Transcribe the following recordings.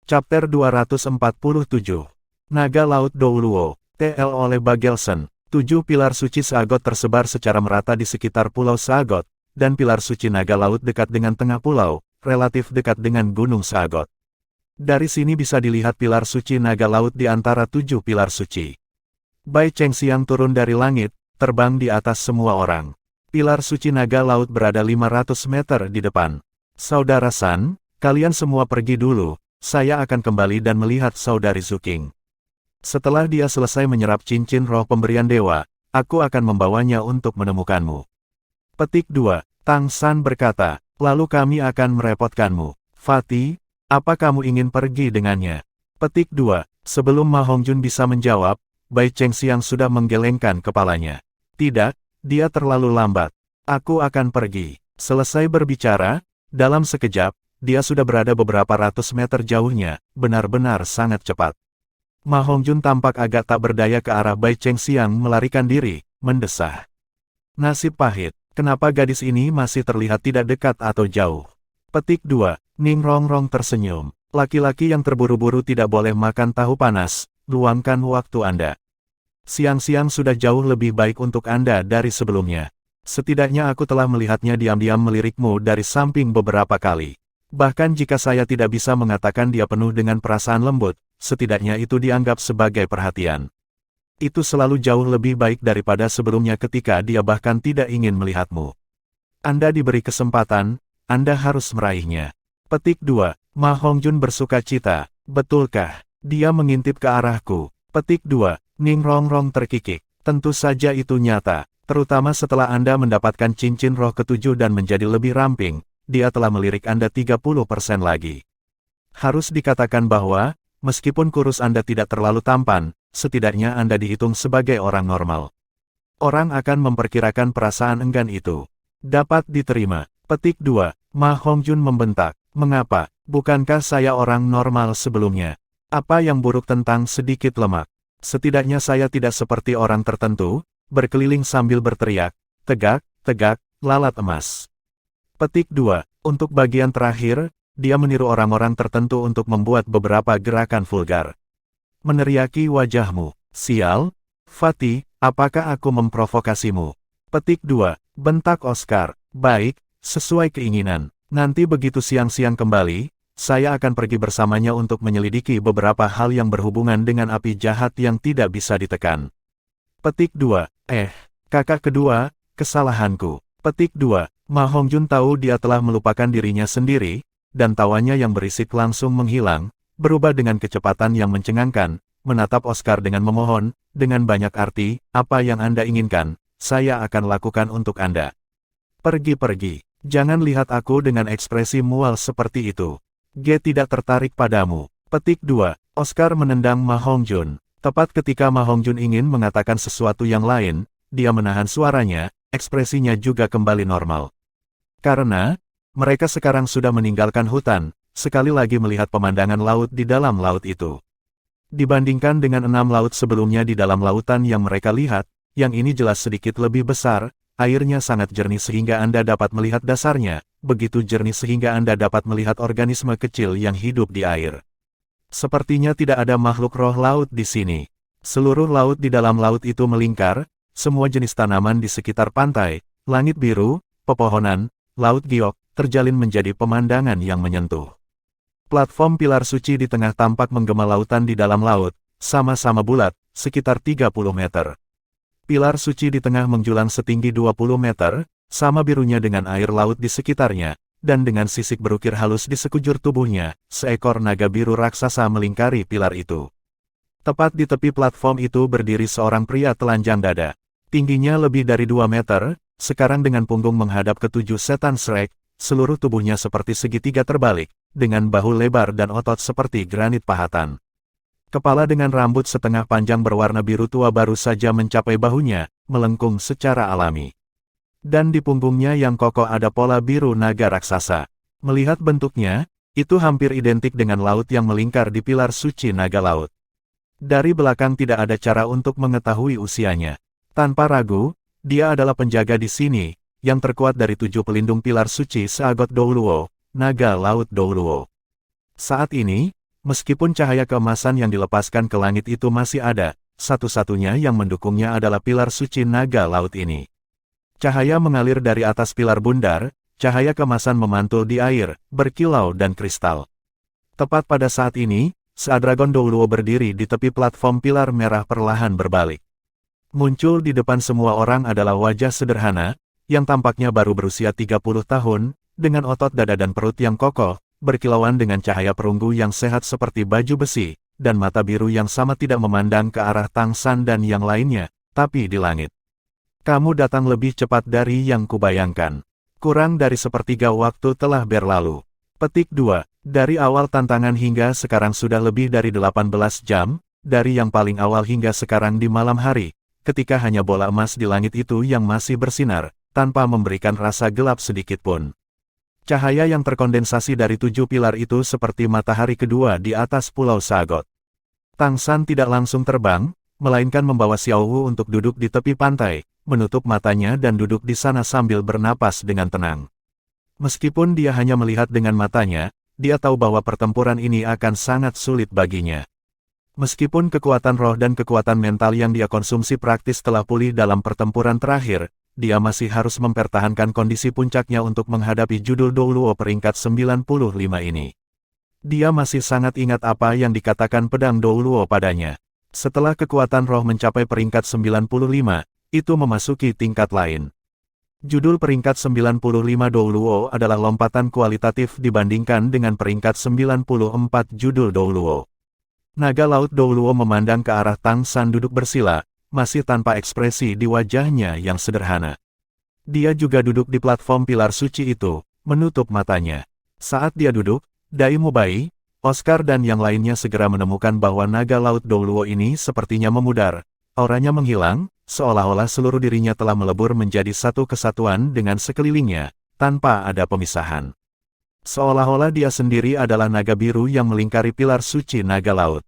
Chapter 247. Naga Laut Douluo, TL oleh Bagelson. 7 pilar suci Sagot tersebar secara merata di sekitar Pulau Sagot, dan pilar suci naga laut dekat dengan tengah pulau, relatif dekat dengan Gunung Sagot. Dari sini bisa dilihat pilar suci naga laut di antara 7 pilar suci. Bai Chengxiang turun dari langit, terbang di atas semua orang. Pilar suci naga laut berada 500 meter di depan. Saudara San, kalian semua pergi dulu, saya akan kembali dan melihat saudari Zuking. Setelah dia selesai menyerap cincin roh pemberian dewa, aku akan membawanya untuk menemukanmu. Petik 2. Tang San berkata, lalu kami akan merepotkanmu. Fatih, apa kamu ingin pergi dengannya? Petik 2. Sebelum Ma Hongjun bisa menjawab, Bai Chengxiang sudah menggelengkan kepalanya. Tidak, dia terlalu lambat. Aku akan pergi. Selesai berbicara, dalam sekejap, dia sudah berada beberapa ratus meter jauhnya, benar-benar sangat cepat. Ma Hongjun tampak agak tak berdaya ke arah Bai Chengxiang melarikan diri, mendesah. Nasib pahit, kenapa gadis ini masih terlihat tidak dekat atau jauh? Petik 2. Ning Rongrong tersenyum. Laki-laki yang terburu-buru tidak boleh makan tahu panas, luangkan waktu Anda. Siang-siang sudah jauh lebih baik untuk Anda dari sebelumnya. Setidaknya aku telah melihatnya diam-diam melirikmu dari samping beberapa kali. Bahkan jika saya tidak bisa mengatakan dia penuh dengan perasaan lembut, setidaknya itu dianggap sebagai perhatian. Itu selalu jauh lebih baik daripada sebelumnya ketika dia bahkan tidak ingin melihatmu. Anda diberi kesempatan, Anda harus meraihnya. Petik 2. Ma Hongjun bersuka cita. Betulkah? Dia mengintip ke arahku. Petik 2. Ning Rongrong terkikik. Tentu saja itu nyata, terutama setelah Anda mendapatkan cincin roh ketujuh dan menjadi lebih ramping. Dia telah melirik Anda 30% lagi. Harus dikatakan bahwa, meskipun kurus Anda tidak terlalu tampan, setidaknya Anda dihitung sebagai orang normal. Orang akan memperkirakan perasaan enggan itu. Dapat diterima. Petik 2. Ma Hongjun membentak. Mengapa? Bukankah saya orang normal sebelumnya? Apa yang buruk tentang sedikit lemak? Setidaknya saya tidak seperti orang tertentu, berkeliling sambil berteriak, tegak, tegak, lalat emas. Petik 2. Untuk bagian terakhir, dia meniru orang-orang tertentu untuk membuat beberapa gerakan vulgar. Meneriaki wajahmu. Sial? Fatih, apakah aku memprovokasimu? Petik 2. Bentak Oscar. Baik, sesuai keinginan. Nanti begitu siang-siang kembali, saya akan pergi bersamanya untuk menyelidiki beberapa hal yang berhubungan dengan api jahat yang tidak bisa ditekan. Petik 2. Kakak kedua, kesalahanku. Petik 2. Ma Hongjun tahu dia telah melupakan dirinya sendiri, dan tawanya yang berisik langsung menghilang, berubah dengan kecepatan yang mencengangkan, menatap Oscar dengan memohon, dengan banyak arti, apa yang Anda inginkan, saya akan lakukan untuk Anda. Pergi-pergi, jangan lihat aku dengan ekspresi mual seperti itu. G tidak tertarik padamu. Petik 2. Oscar menendang Ma Hongjun. Tepat ketika Ma Hongjun ingin mengatakan sesuatu yang lain, dia menahan suaranya, ekspresinya juga kembali normal. Karena, mereka sekarang sudah meninggalkan hutan, sekali lagi melihat pemandangan laut di dalam laut itu. Dibandingkan dengan 6 laut sebelumnya di dalam lautan yang mereka lihat, yang ini jelas sedikit lebih besar, airnya sangat jernih sehingga Anda dapat melihat dasarnya, begitu jernih sehingga Anda dapat melihat organisme kecil yang hidup di air. Sepertinya tidak ada makhluk roh laut di sini. Seluruh laut di dalam laut itu melingkar, semua jenis tanaman di sekitar pantai, langit biru, pepohonan, laut giok, terjalin menjadi pemandangan yang menyentuh. Platform pilar suci di tengah tampak menggema lautan di dalam laut, sama-sama bulat, sekitar 30 meter. Pilar suci di tengah menjulang setinggi 20 meter, sama birunya dengan air laut di sekitarnya, dan dengan sisik berukir halus di sekujur tubuhnya, seekor naga biru raksasa melingkari pilar itu. Tepat di tepi platform itu berdiri seorang pria telanjang dada. Tingginya lebih dari 2 meter, sekarang dengan punggung menghadap ke 7 setan Shrek, seluruh tubuhnya seperti segitiga terbalik, dengan bahu lebar dan otot seperti granit pahatan. Kepala dengan rambut setengah panjang berwarna biru tua baru saja mencapai bahunya, melengkung secara alami. Dan di punggungnya yang kokoh ada pola biru naga raksasa. Melihat bentuknya, itu hampir identik dengan laut yang melingkar di pilar suci naga laut. Dari belakang tidak ada cara untuk mengetahui usianya. Tanpa ragu, dia adalah penjaga di sini, yang terkuat dari 7 pelindung pilar suci Sagot Douluo, naga laut Douluo. Saat ini, Meskipun cahaya keemasan yang dilepaskan ke langit itu masih ada, satu-satunya yang mendukungnya adalah pilar suci naga laut ini. Cahaya mengalir dari atas pilar bundar, cahaya keemasan memantul di air, berkilau dan kristal. Tepat pada saat ini, saat Dragon Douluo berdiri di tepi platform pilar merah perlahan berbalik. Muncul di depan semua orang adalah wajah sederhana, yang tampaknya baru berusia 30 tahun, dengan otot dada dan perut yang kokoh, berkilauan dengan cahaya perunggu yang sehat seperti baju besi, dan mata biru yang sama tidak memandang ke arah Tang San dan yang lainnya, tapi di langit. Kamu datang lebih cepat dari yang kubayangkan. Kurang dari sepertiga waktu telah berlalu. Petik 2. Dari awal tantangan hingga sekarang sudah lebih dari 18 jam, dari yang paling awal hingga sekarang di malam hari, ketika hanya bola emas di langit itu yang masih bersinar, tanpa memberikan rasa gelap sedikit pun. Cahaya yang terkondensasi dari 7 pilar itu seperti matahari kedua di atas Pulau Sagot. Tang San tidak langsung terbang, melainkan membawa Xiao Wu untuk duduk di tepi pantai, menutup matanya dan duduk di sana sambil bernapas dengan tenang. Meskipun dia hanya melihat dengan matanya, dia tahu bahwa pertempuran ini akan sangat sulit baginya. Meskipun kekuatan roh dan kekuatan mental yang dia konsumsi praktis telah pulih dalam pertempuran terakhir, dia masih harus mempertahankan kondisi puncaknya untuk menghadapi judul Douluo peringkat 95 ini. Dia masih sangat ingat apa yang dikatakan pedang Douluo padanya. Setelah kekuatan roh mencapai peringkat 95, itu memasuki tingkat lain. Judul peringkat 95 Douluo adalah lompatan kualitatif dibandingkan dengan peringkat 94 judul Douluo. Naga Laut Douluo memandang ke arah Tang San duduk bersila, masih tanpa ekspresi di wajahnya yang sederhana. Dia juga duduk di platform pilar suci itu, menutup matanya. Saat dia duduk, Dai Mubai, Oscar dan yang lainnya segera menemukan bahwa naga Laut Douluo ini sepertinya memudar. Auranya menghilang, seolah-olah seluruh dirinya telah melebur menjadi satu kesatuan dengan sekelilingnya, tanpa ada pemisahan. Seolah-olah dia sendiri adalah naga biru yang melingkari pilar suci naga laut.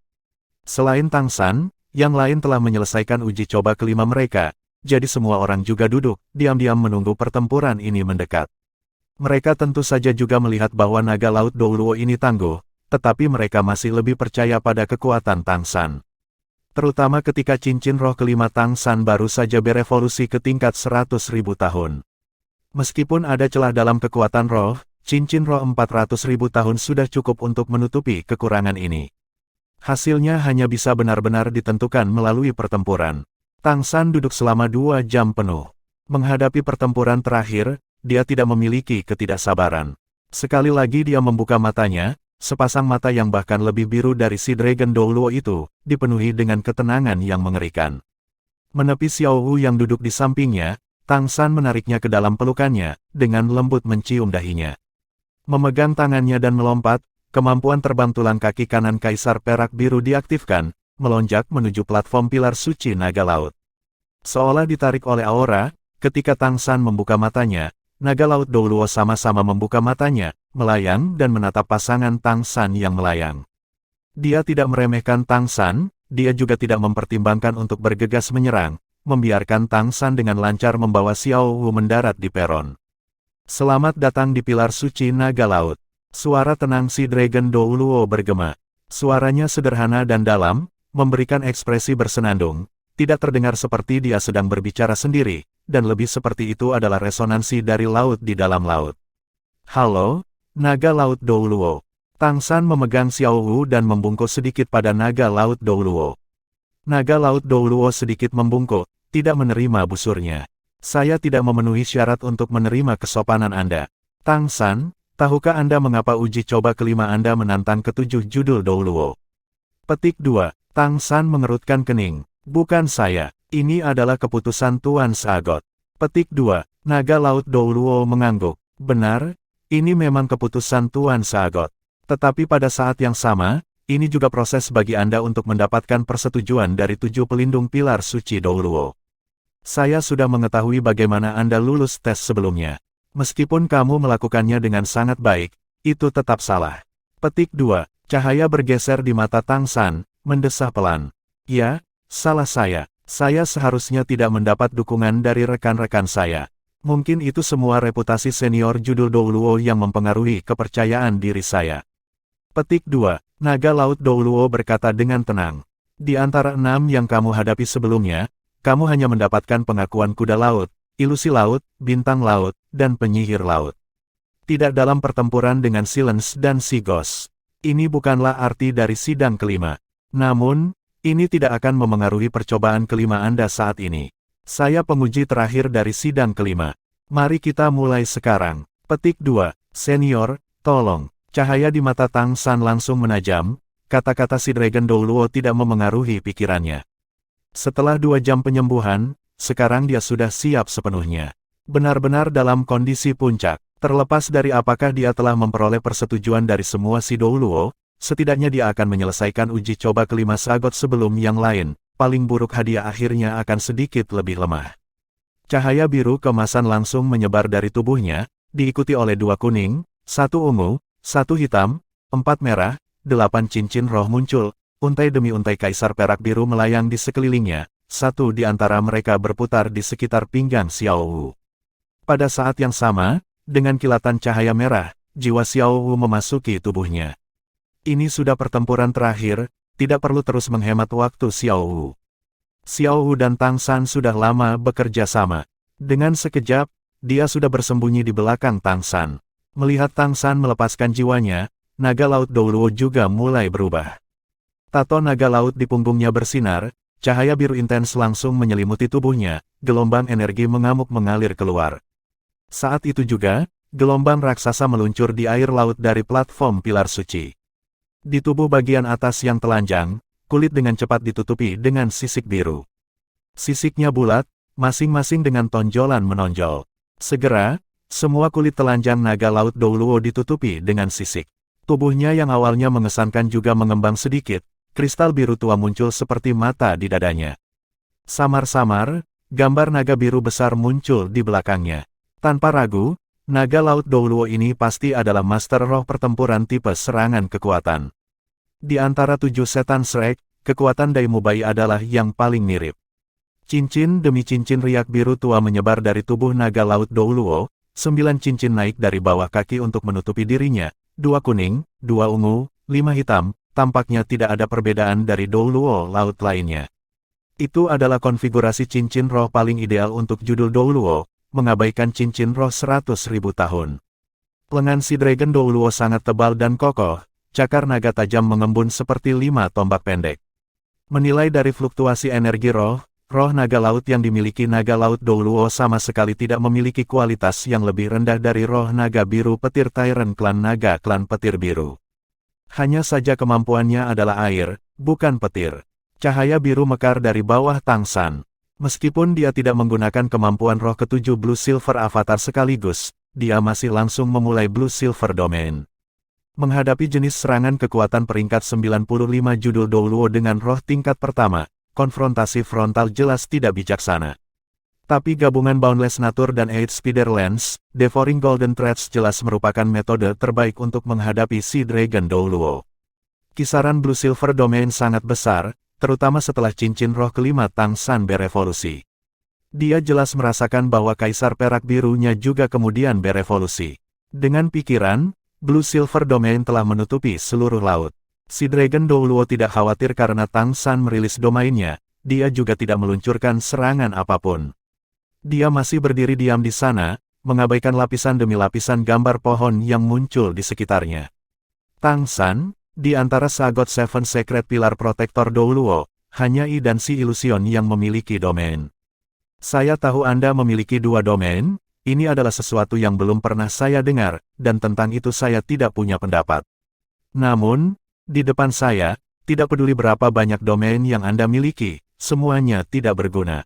Selain Tang San, yang lain telah menyelesaikan uji coba kelima mereka, jadi semua orang juga duduk, diam-diam menunggu pertempuran ini mendekat. Mereka tentu saja juga melihat bahwa naga Laut Douluo ini tangguh, tetapi mereka masih lebih percaya pada kekuatan Tang San. Terutama ketika cincin roh kelima Tang San baru saja berevolusi ke tingkat 100.000 tahun. Meskipun ada celah dalam kekuatan roh, cincin roh 400.000 tahun sudah cukup untuk menutupi kekurangan ini. Hasilnya hanya bisa benar-benar ditentukan melalui pertempuran. Tang San duduk selama 2 jam penuh. Menghadapi pertempuran terakhir, dia tidak memiliki ketidaksabaran. Sekali lagi dia membuka matanya, sepasang mata yang bahkan lebih biru dari si Dragon Douluo itu, dipenuhi dengan ketenangan yang mengerikan. Menepi Xiao Wu yang duduk di sampingnya, Tang San menariknya ke dalam pelukannya, dengan lembut mencium dahinya. Memegang tangannya dan melompat, kemampuan terbang tulang kaki kanan Kaisar Perak Biru diaktifkan, melonjak menuju platform pilar suci naga laut. Seolah ditarik oleh aura, ketika Tang San membuka matanya, naga Laut Douluo sama-sama membuka matanya, melayang dan menatap pasangan Tang San yang melayang. Dia tidak meremehkan Tang San, dia juga tidak mempertimbangkan untuk bergegas menyerang, membiarkan Tang San dengan lancar membawa Xiao Wu mendarat di peron. Selamat datang di pilar suci naga laut. Suara tenang si Dragon Douluo bergema. Suaranya sederhana dan dalam, memberikan ekspresi bersenandung, tidak terdengar seperti dia sedang berbicara sendiri, dan lebih seperti itu adalah resonansi dari laut di dalam laut. Halo, naga Laut Douluo. Tang San memegang Xiao Wu dan membungkuk sedikit pada naga Laut Douluo. Naga Laut Douluo sedikit membungkuk, tidak menerima busurnya. Saya tidak memenuhi syarat untuk menerima kesopanan Anda. Tang San, tahukah Anda mengapa uji coba kelima Anda menantang ketujuh judul Douluo? Petik 2. Tang San mengerutkan kening. Bukan saya. Ini adalah keputusan Tuan Sagot. Petik 2. Naga Laut Douluo mengangguk. Benar, ini memang keputusan Tuan Sagot. Tetapi pada saat yang sama, ini juga proses bagi Anda untuk mendapatkan persetujuan dari 7 pelindung pilar suci Douluo. Saya sudah mengetahui bagaimana Anda lulus tes sebelumnya. Meskipun kamu melakukannya dengan sangat baik, itu tetap salah. Petik 2. Cahaya bergeser di mata Tang San, mendesah pelan. Ya, salah saya. Saya seharusnya tidak mendapat dukungan dari rekan-rekan saya. Mungkin itu semua reputasi senior judul Douluo yang mempengaruhi kepercayaan diri saya. Petik 2. Naga Laut Douluo berkata dengan tenang. Di antara 6 yang kamu hadapi sebelumnya, kamu hanya mendapatkan pengakuan kuda laut, ilusi laut, bintang laut, dan penyihir laut. Tidak dalam pertempuran dengan Silence dan Sea Ghost. Ini bukanlah arti dari sidang kelima. Namun, ini tidak akan memengaruhi percobaan kelima Anda saat ini. Saya penguji terakhir dari sidang kelima. Mari kita mulai sekarang. Petik 2. Senior, tolong. Cahaya di mata Tang San langsung menajam. Kata-kata si Dragon Douluo tidak memengaruhi pikirannya. Setelah 2 jam penyembuhan, sekarang dia sudah siap sepenuhnya. Benar-benar dalam kondisi puncak. Terlepas dari apakah dia telah memperoleh persetujuan dari semua si Douluo, setidaknya dia akan menyelesaikan uji coba kelima Sagot sebelum yang lain. Paling buruk hadiah akhirnya akan sedikit lebih lemah. Cahaya biru keemasan langsung menyebar dari tubuhnya, diikuti oleh 2 kuning, 1 ungu, 1 hitam, 4 merah, 8 cincin roh muncul, untai demi untai kaisar perak biru melayang di sekelilingnya, 1 di antara mereka berputar di sekitar pinggang Xiao Wu. Pada saat yang sama, dengan kilatan cahaya merah, jiwa Xiao Wu memasuki tubuhnya. Ini sudah pertempuran terakhir, tidak perlu terus menghemat waktu Xiao Wu. Xiao Wu dan Tang San sudah lama bekerja sama. Dengan sekejap, dia sudah bersembunyi di belakang Tang San. Melihat Tang San melepaskan jiwanya, naga laut Douluo juga mulai berubah. Tato naga laut di punggungnya bersinar, cahaya biru intens langsung menyelimuti tubuhnya, gelombang energi mengamuk mengalir keluar. Saat itu juga, gelombang raksasa meluncur di air laut dari platform pilar suci. Di tubuh bagian atas yang telanjang, kulit dengan cepat ditutupi dengan sisik biru. Sisiknya bulat, masing-masing dengan tonjolan menonjol. Segera, semua kulit telanjang naga laut Douluo ditutupi dengan sisik. Tubuhnya yang awalnya mengesankan juga mengembang sedikit, kristal biru tua muncul seperti mata di dadanya. Samar-samar, gambar naga biru besar muncul di belakangnya. Tanpa ragu, naga laut Douluo ini pasti adalah master roh pertempuran tipe serangan kekuatan. Di antara 7 setan Shrek, kekuatan Daimubai adalah yang paling mirip. Cincin demi cincin riak biru tua menyebar dari tubuh naga laut Douluo, 9 cincin naik dari bawah kaki untuk menutupi dirinya, 2 kuning, 2 ungu, 5 hitam, tampaknya tidak ada perbedaan dari Douluo laut lainnya. Itu adalah konfigurasi cincin roh paling ideal untuk judul Douluo, mengabaikan cincin roh 100.000 tahun. Lengan si Dragon Douluo sangat tebal dan kokoh, cakar naga tajam mengembun seperti 5 tombak pendek. Menilai dari fluktuasi energi roh, roh naga laut yang dimiliki naga laut Douluo sama sekali tidak memiliki kualitas yang lebih rendah dari roh naga biru petir Tyrant klan naga klan petir biru. Hanya saja kemampuannya adalah air, bukan petir. Cahaya biru mekar dari bawah Tang San. Meskipun dia tidak menggunakan kemampuan roh ketujuh Blue Silver Avatar sekaligus, dia masih langsung memulai Blue Silver Domain. Menghadapi jenis serangan kekuatan peringkat 95 judul Douluo dengan roh tingkat pertama, konfrontasi frontal jelas tidak bijaksana. Tapi gabungan Boundless Nature dan Eight Spider Lens, Devouring Golden Threads jelas merupakan metode terbaik untuk menghadapi si Dragon Douluo. Kisaran Blue Silver Domain sangat besar, terutama setelah cincin roh kelima Tang San berevolusi. Dia jelas merasakan bahwa Kaisar Perak Birunya juga kemudian berevolusi. Dengan pikiran, Blue Silver Domain telah menutupi seluruh laut. Si Dragon Douluo tidak khawatir karena Tang San merilis domainnya, dia juga tidak meluncurkan serangan apapun. Dia masih berdiri diam di sana, mengabaikan lapisan demi lapisan gambar pohon yang muncul di sekitarnya. Tang San, di antara Sagot Seven Secret Pilar Protector Douluo, hanya I dan si Illusion yang memiliki domain. Saya tahu Anda memiliki 2 domain, ini adalah sesuatu yang belum pernah saya dengar, dan tentang itu saya tidak punya pendapat. Namun, di depan saya, tidak peduli berapa banyak domain yang Anda miliki, semuanya tidak berguna.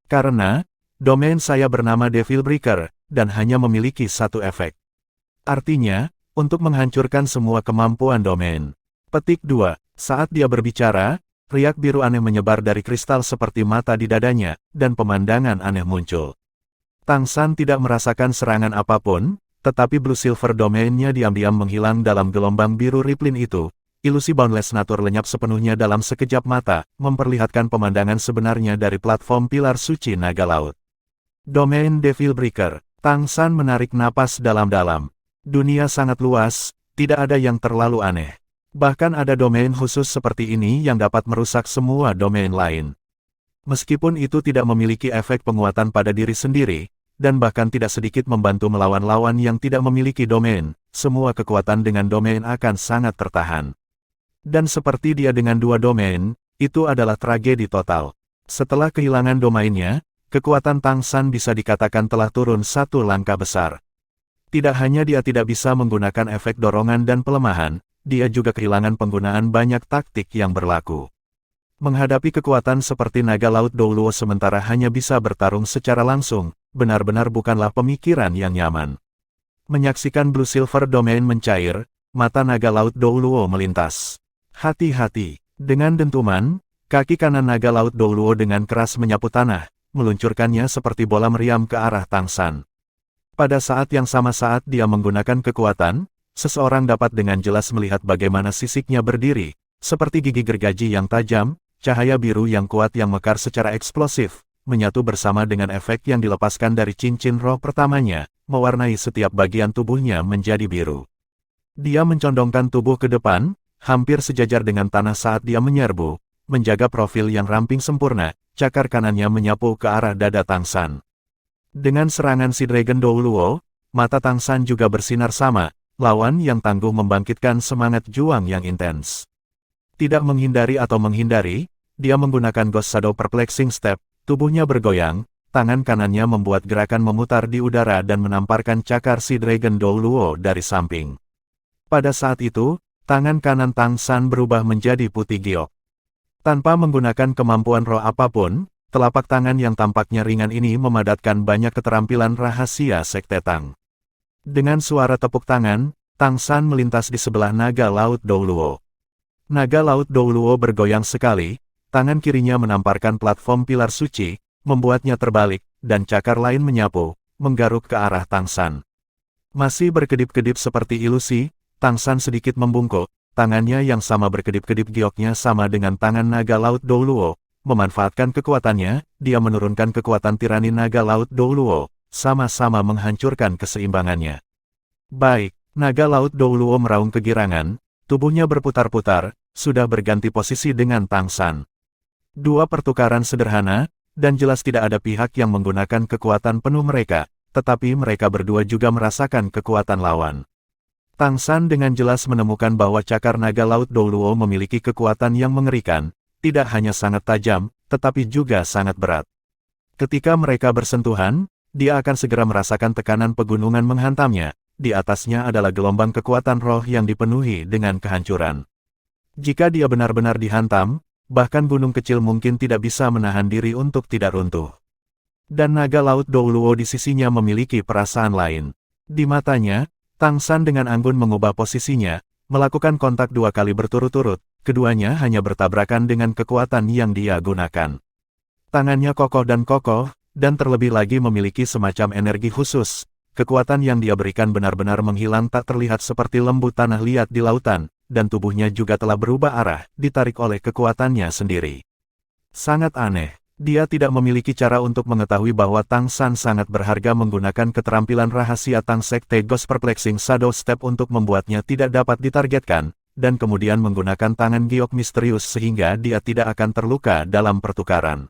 Karena, domain saya bernama Devil Breaker, dan hanya memiliki 1 efek. Artinya, untuk menghancurkan semua kemampuan domain. Petik 2. Saat dia berbicara, riak biru aneh menyebar dari kristal seperti mata di dadanya, dan pemandangan aneh muncul. Tang San tidak merasakan serangan apapun, tetapi Blue Silver Domain-nya diam-diam menghilang dalam gelombang biru riplin itu. Ilusi Boundless Nature lenyap sepenuhnya dalam sekejap mata, memperlihatkan pemandangan sebenarnya dari platform pilar suci naga laut. Domain Devil Breaker. Tang San menarik napas dalam-dalam. Dunia sangat luas, tidak ada yang terlalu aneh. Bahkan ada domain khusus seperti ini yang dapat merusak semua domain lain. Meskipun itu tidak memiliki efek penguatan pada diri sendiri, dan bahkan tidak sedikit membantu melawan lawan yang tidak memiliki domain, semua kekuatan dengan domain akan sangat tertahan. Dan seperti dia dengan 2 domain, itu adalah tragedi total. Setelah kehilangan domainnya, kekuatan Tang San bisa dikatakan telah turun 1 langkah besar. Tidak hanya dia tidak bisa menggunakan efek dorongan dan pelemahan, dia juga kehilangan penggunaan banyak taktik yang berlaku. Menghadapi kekuatan seperti naga laut Douluo sementara hanya bisa bertarung secara langsung, benar-benar bukanlah pemikiran yang nyaman. Menyaksikan Blue Silver Domain mencair, mata naga laut Douluo melintas. Hati-hati, dengan dentuman, kaki kanan naga laut Douluo dengan keras menyapu tanah, meluncurkannya seperti bola meriam ke arah Tang San. Pada saat yang sama saat dia menggunakan kekuatan, seseorang dapat dengan jelas melihat bagaimana sisiknya berdiri, seperti gigi gergaji yang tajam, cahaya biru yang kuat yang mekar secara eksplosif, menyatu bersama dengan efek yang dilepaskan dari cincin roh pertamanya, mewarnai setiap bagian tubuhnya menjadi biru. Dia mencondongkan tubuh ke depan, hampir sejajar dengan tanah saat dia menyerbu, menjaga profil yang ramping sempurna, cakar kanannya menyapu ke arah dada Tang San. Dengan serangan si Dragon Douluo, mata Tang San juga bersinar sama, lawan yang tangguh membangkitkan semangat juang yang intens. Tidak menghindari atau menghindari, dia menggunakan Ghost Shadow Perplexing Step, tubuhnya bergoyang, tangan kanannya membuat gerakan memutar di udara dan menamparkan cakar si Dragon Douluo dari samping. Pada saat itu, tangan kanan Tang San berubah menjadi putih giok. Tanpa menggunakan kemampuan roh apapun, telapak tangan yang tampaknya ringan ini memadatkan banyak keterampilan rahasia Sekte Tang. Dengan suara tepuk tangan, Tang San melintas di sebelah naga laut Douluo. Naga laut Douluo bergoyang sekali, tangan kirinya menamparkan platform pilar suci, membuatnya terbalik, dan cakar lain menyapu, menggaruk ke arah Tang San. Masih berkedip-kedip seperti ilusi, Tang San sedikit membungkuk, tangannya yang sama berkedip-kedip gioknya sama dengan tangan naga laut Douluo. Memanfaatkan kekuatannya, dia menurunkan kekuatan tirani naga laut Douluo, sama-sama menghancurkan keseimbangannya. Baik, naga laut Douluo meraung kegirangan, tubuhnya berputar-putar, sudah berganti posisi dengan Tang San. 2 pertukaran sederhana, dan jelas tidak ada pihak yang menggunakan kekuatan penuh mereka, tetapi mereka berdua juga merasakan kekuatan lawan. Tang San dengan jelas menemukan bahwa cakar naga laut Douluo memiliki kekuatan yang mengerikan, tidak hanya sangat tajam, tetapi juga sangat berat. Ketika mereka bersentuhan, dia akan segera merasakan tekanan pegunungan menghantamnya, di atasnya adalah gelombang kekuatan roh yang dipenuhi dengan kehancuran. Jika dia benar-benar dihantam, bahkan gunung kecil mungkin tidak bisa menahan diri untuk tidak runtuh. Dan naga laut Douluo di sisinya memiliki perasaan lain. Di matanya, Tang San dengan anggun mengubah posisinya, melakukan kontak 2 kali berturut-turut, keduanya hanya bertabrakan dengan kekuatan yang dia gunakan. Tangannya kokoh, dan terlebih lagi memiliki semacam energi khusus. Kekuatan yang dia berikan benar-benar menghilang tak terlihat seperti lembu tanah liat di lautan, dan tubuhnya juga telah berubah arah, ditarik oleh kekuatannya sendiri. Sangat aneh, dia tidak memiliki cara untuk mengetahui bahwa Tang San sangat berharga menggunakan keterampilan rahasia Tang Sekte Ghost Perplexing Shadow Step untuk membuatnya tidak dapat ditargetkan, dan kemudian menggunakan tangan giok misterius sehingga dia tidak akan terluka dalam pertukaran.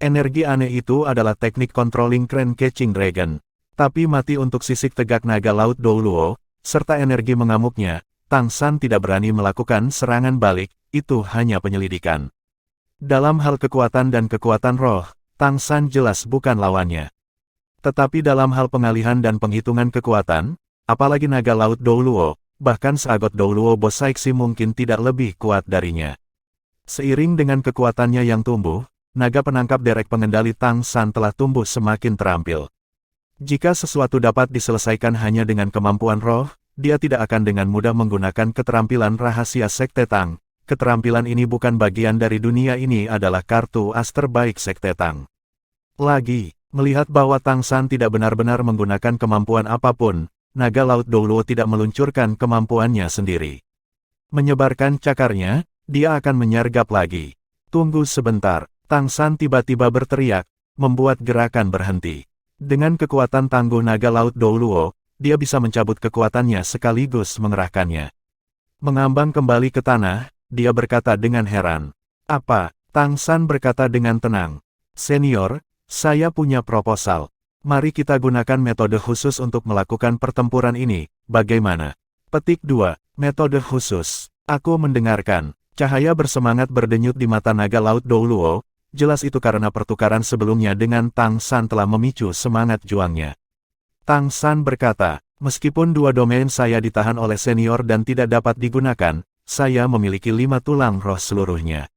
Energi aneh itu adalah teknik Controlling Crane Catching Dragon. Tapi mati untuk sisik tegak naga laut Douluo, serta energi mengamuknya, Tang San tidak berani melakukan serangan balik, itu hanya penyelidikan. Dalam hal kekuatan dan kekuatan roh, Tang San jelas bukan lawannya. Tetapi dalam hal pengalihan dan penghitungan kekuatan, apalagi naga laut Douluo, bahkan seagot Douluo Bosaiksi mungkin tidak lebih kuat darinya. Seiring dengan kekuatannya yang tumbuh, naga penangkap derek pengendali Tang San telah tumbuh semakin terampil. Jika sesuatu dapat diselesaikan hanya dengan kemampuan roh, dia tidak akan dengan mudah menggunakan keterampilan rahasia Sekte Tang. Keterampilan ini bukan bagian dari dunia ini adalah kartu as terbaik Sekte Tang. Lagi, melihat bahwa Tang San tidak benar-benar menggunakan kemampuan apapun, naga laut Douluo tidak meluncurkan kemampuannya sendiri. Menyebarkan cakarnya, dia akan menyergap lagi. Tunggu sebentar, Tang San tiba-tiba berteriak, membuat gerakan berhenti. Dengan kekuatan tangguh naga laut Douluo, dia bisa mencabut kekuatannya sekaligus mengerahkannya. Mengambang kembali ke tanah, dia berkata dengan heran. Apa? Tang San berkata dengan tenang. Senior, saya punya proposal. Mari kita gunakan metode khusus untuk melakukan pertempuran ini, bagaimana? Petik 2. Metode khusus. Aku mendengarkan. Cahaya bersemangat berdenyut di mata naga laut Douluo. Jelas itu karena pertukaran sebelumnya dengan Tang San telah memicu semangat juangnya. Tang San berkata, meskipun dua domain saya ditahan oleh senior dan tidak dapat digunakan, saya memiliki 5 tulang roh seluruhnya.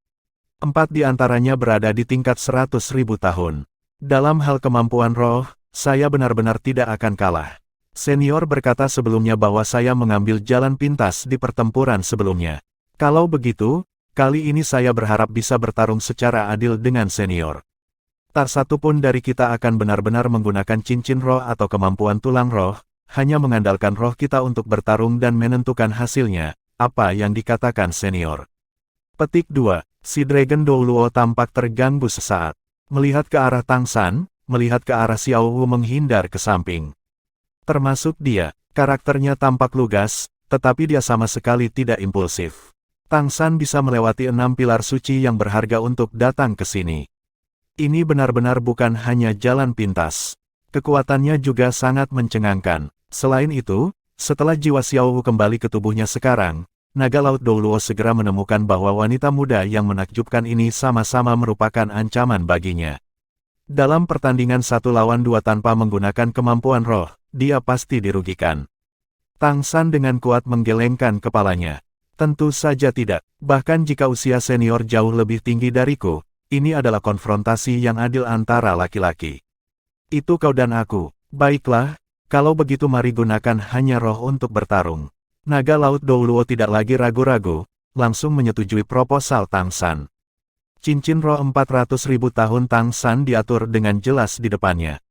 4 di antaranya berada di tingkat 100.000 tahun. Dalam hal kemampuan roh, saya benar-benar tidak akan kalah. Senior berkata sebelumnya bahwa saya mengambil jalan pintas di pertempuran sebelumnya. Kalau begitu, kali ini saya berharap bisa bertarung secara adil dengan senior. Tak satu pun dari kita akan benar-benar menggunakan cincin roh atau kemampuan tulang roh, hanya mengandalkan roh kita untuk bertarung dan menentukan hasilnya, apa yang dikatakan senior. Petik 2. Si Dragon Douluo tampak terganggu sesaat. Melihat ke arah Tang San, melihat ke arah Xiao Wu menghindar ke samping. Termasuk dia, karakternya tampak lugas, tetapi dia sama sekali tidak impulsif. Tang San bisa melewati 6 pilar suci yang berharga untuk datang ke sini. Ini benar-benar bukan hanya jalan pintas. Kekuatannya juga sangat mencengangkan. Selain itu, setelah jiwa Xiao Wu kembali ke tubuhnya sekarang, naga laut Douluo segera menemukan bahwa wanita muda yang menakjubkan ini sama-sama merupakan ancaman baginya. Dalam pertandingan 1 lawan 2 tanpa menggunakan kemampuan roh, dia pasti dirugikan. Tang San dengan kuat menggelengkan kepalanya. Tentu saja tidak, bahkan jika usia senior jauh lebih tinggi dariku, ini adalah konfrontasi yang adil antara laki-laki. Itu kau dan aku. Baiklah, kalau begitu mari gunakan hanya roh untuk bertarung. Naga laut Douluo tidak lagi ragu-ragu, langsung menyetujui proposal Tang San. Cincin roh 400.000 tahun Tang San diatur dengan jelas di depannya.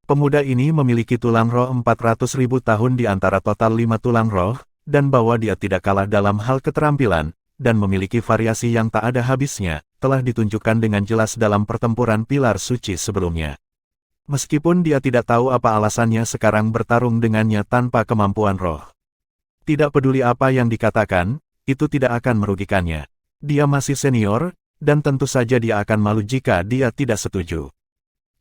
Pemuda ini memiliki tulang roh 400.000 tahun di antara total 5 tulang roh, dan bahwa dia tidak kalah dalam hal keterampilan, dan memiliki variasi yang tak ada habisnya, telah ditunjukkan dengan jelas dalam pertempuran pilar suci sebelumnya. Meskipun dia tidak tahu apa alasannya sekarang bertarung dengannya tanpa kemampuan roh. Tidak peduli apa yang dikatakan, itu tidak akan merugikannya. Dia masih senior, dan tentu saja dia akan malu jika dia tidak setuju.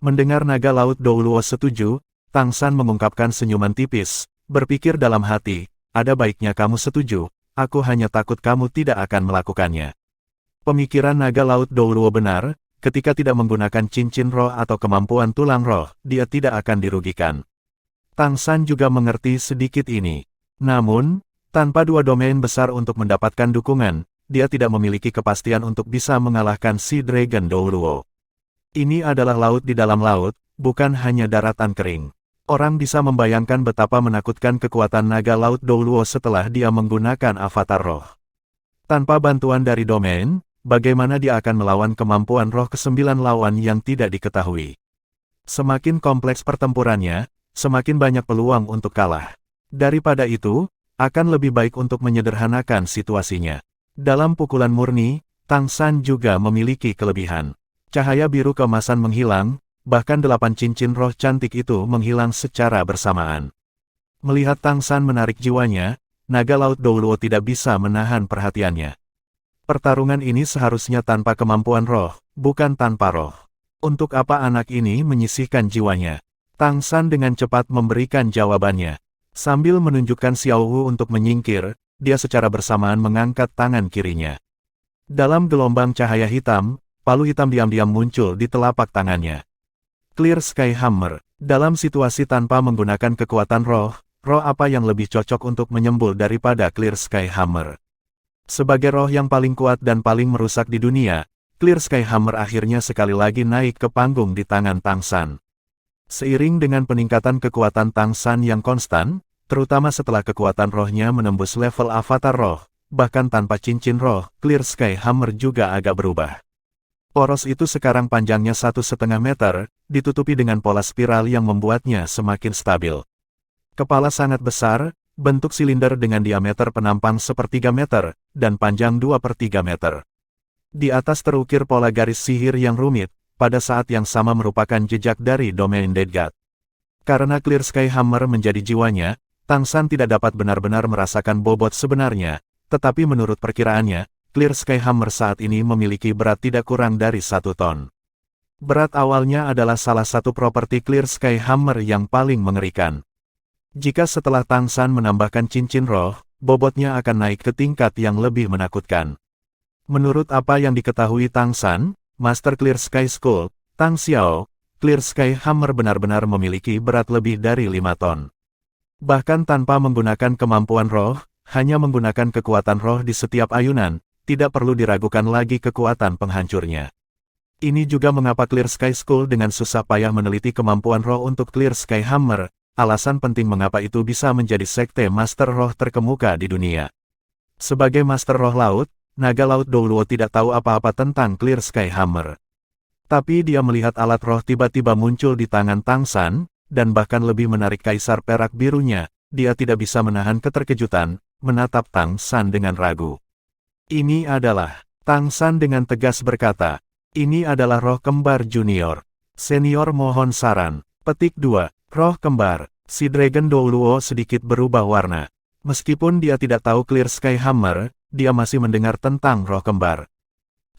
Mendengar naga laut Douluo setuju, Tang San mengungkapkan senyuman tipis, berpikir dalam hati, ada baiknya kamu setuju, aku hanya takut kamu tidak akan melakukannya. Pemikiran naga laut Douluo benar, ketika tidak menggunakan cincin roh atau kemampuan tulang roh, dia tidak akan dirugikan. Tang San juga mengerti sedikit ini. Namun, tanpa 2 domain besar untuk mendapatkan dukungan, dia tidak memiliki kepastian untuk bisa mengalahkan si Dragon Douluo. Ini adalah laut di dalam laut, bukan hanya daratan kering. Orang bisa membayangkan betapa menakutkan kekuatan naga laut Douluo setelah dia menggunakan avatar roh. Tanpa bantuan dari domain, bagaimana dia akan melawan kemampuan roh ke-9 lawan yang tidak diketahui. Semakin kompleks pertempurannya, semakin banyak peluang untuk kalah. Daripada itu, akan lebih baik untuk menyederhanakan situasinya. Dalam pukulan murni, Tang San juga memiliki kelebihan. Cahaya biru keemasan menghilang, bahkan 8 cincin roh cantik itu menghilang secara bersamaan. Melihat Tang San menarik jiwanya, naga laut Douluo tidak bisa menahan perhatiannya. Pertarungan ini seharusnya tanpa kemampuan roh, bukan tanpa roh. Untuk apa anak ini menyisihkan jiwanya? Tang San dengan cepat memberikan jawabannya. Sambil menunjukkan Xiao Wu untuk menyingkir, dia secara bersamaan mengangkat tangan kirinya. Dalam gelombang cahaya hitam, palu hitam diam-diam muncul di telapak tangannya. Clear Sky Hammer. Dalam situasi tanpa menggunakan kekuatan roh, roh apa yang lebih cocok untuk menyembul daripada Clear Sky Hammer? Sebagai roh yang paling kuat dan paling merusak di dunia, Clear Sky Hammer akhirnya sekali lagi naik ke panggung di tangan Tang San. Seiring dengan peningkatan kekuatan Tang San yang konstan, terutama setelah kekuatan rohnya menembus level avatar roh, bahkan tanpa cincin roh, Clear Sky Hammer juga agak berubah. Poros itu sekarang panjangnya 1,5 meter, ditutupi dengan pola spiral yang membuatnya semakin stabil. Kepala sangat besar, bentuk silinder dengan diameter penampang 1/3 meter, dan panjang 2/3 meter. Di atas terukir pola garis sihir yang rumit, pada saat yang sama merupakan jejak dari domain Dead God. Karena Clear Sky Hammer menjadi jiwanya, Tang San tidak dapat benar-benar merasakan bobot sebenarnya, Tetapi menurut perkiraannya, Clear Sky Hammer saat ini memiliki berat tidak kurang dari 1 ton. Berat awalnya adalah salah satu properti Clear Sky Hammer yang paling mengerikan. Jika setelah Tang San menambahkan cincin roh, bobotnya akan naik ke tingkat yang lebih menakutkan. Menurut apa yang diketahui Tang San, Master Clear Sky School, Tang Xiao, Clear Sky Hammer benar-benar memiliki berat lebih dari 5 ton. Bahkan tanpa menggunakan kemampuan roh, hanya menggunakan kekuatan roh di setiap ayunan, tidak perlu diragukan lagi kekuatan penghancurnya. Ini juga mengapa Clear Sky School dengan susah payah meneliti kemampuan roh untuk Clear Sky Hammer, alasan penting mengapa itu bisa menjadi sekte Master Roh terkemuka di dunia. Sebagai Master Roh Laut, Naga Laut Douluo tidak tahu apa-apa tentang Clear Sky Hammer. Tapi dia melihat alat roh tiba-tiba muncul di tangan Tang San, dan bahkan lebih menarik kaisar perak birunya, dia tidak bisa menahan keterkejutan, menatap Tang San dengan ragu. Ini adalah, Tang San dengan tegas berkata, ini adalah roh kembar junior. Senior mohon saran. Petik 2, roh kembar. Si Dragon Douluo sedikit berubah warna. Meskipun dia tidak tahu Clear Sky Hammer, dia masih mendengar tentang roh kembar.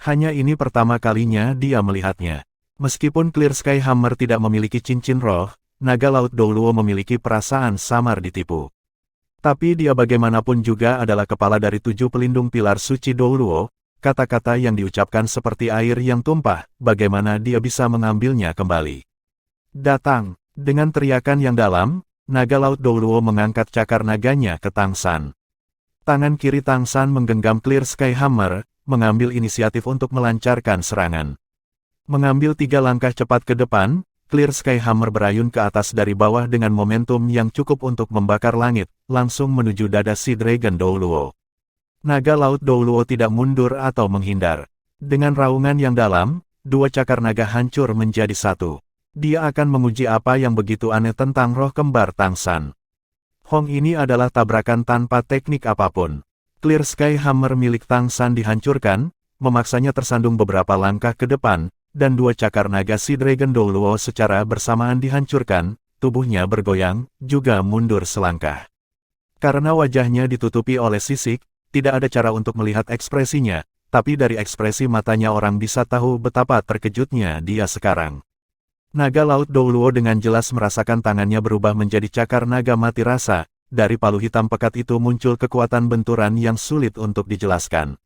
Hanya ini pertama kalinya dia melihatnya. Meskipun Clear Sky Hammer tidak memiliki cincin roh, Naga Laut Douluo memiliki perasaan samar ditipu. Tapi dia bagaimanapun juga adalah kepala dari 7 pelindung pilar suci Douluo, kata-kata yang diucapkan seperti air yang tumpah, bagaimana dia bisa mengambilnya kembali. Datang, dengan teriakan yang dalam, Naga Laut Douluo mengangkat cakar naganya ke Tang San. Tangan kiri Tang San menggenggam Clear Sky Hammer, mengambil inisiatif untuk melancarkan serangan. Mengambil 3 langkah cepat ke depan, Clear Sky Hammer berayun ke atas dari bawah dengan momentum yang cukup untuk membakar langit, langsung menuju dada si Dragon Douluo. Naga Laut Douluo tidak mundur atau menghindar. Dengan raungan yang dalam, 2 cakar naga hancur menjadi 1. Dia akan menguji apa yang begitu aneh tentang roh kembar Tang San. Hong ini adalah tabrakan tanpa teknik apapun. Clear Sky Hammer milik Tang San dihancurkan, memaksanya tersandung beberapa langkah ke depan, dan 2 cakar naga si Dragon Douluo secara bersamaan dihancurkan, tubuhnya bergoyang, juga mundur selangkah. Karena wajahnya ditutupi oleh sisik, tidak ada cara untuk melihat ekspresinya, tapi dari ekspresi matanya orang bisa tahu betapa terkejutnya dia sekarang. Naga Laut Douluo dengan jelas merasakan tangannya berubah menjadi cakar naga mati rasa, dari palu hitam pekat itu muncul kekuatan benturan yang sulit untuk dijelaskan.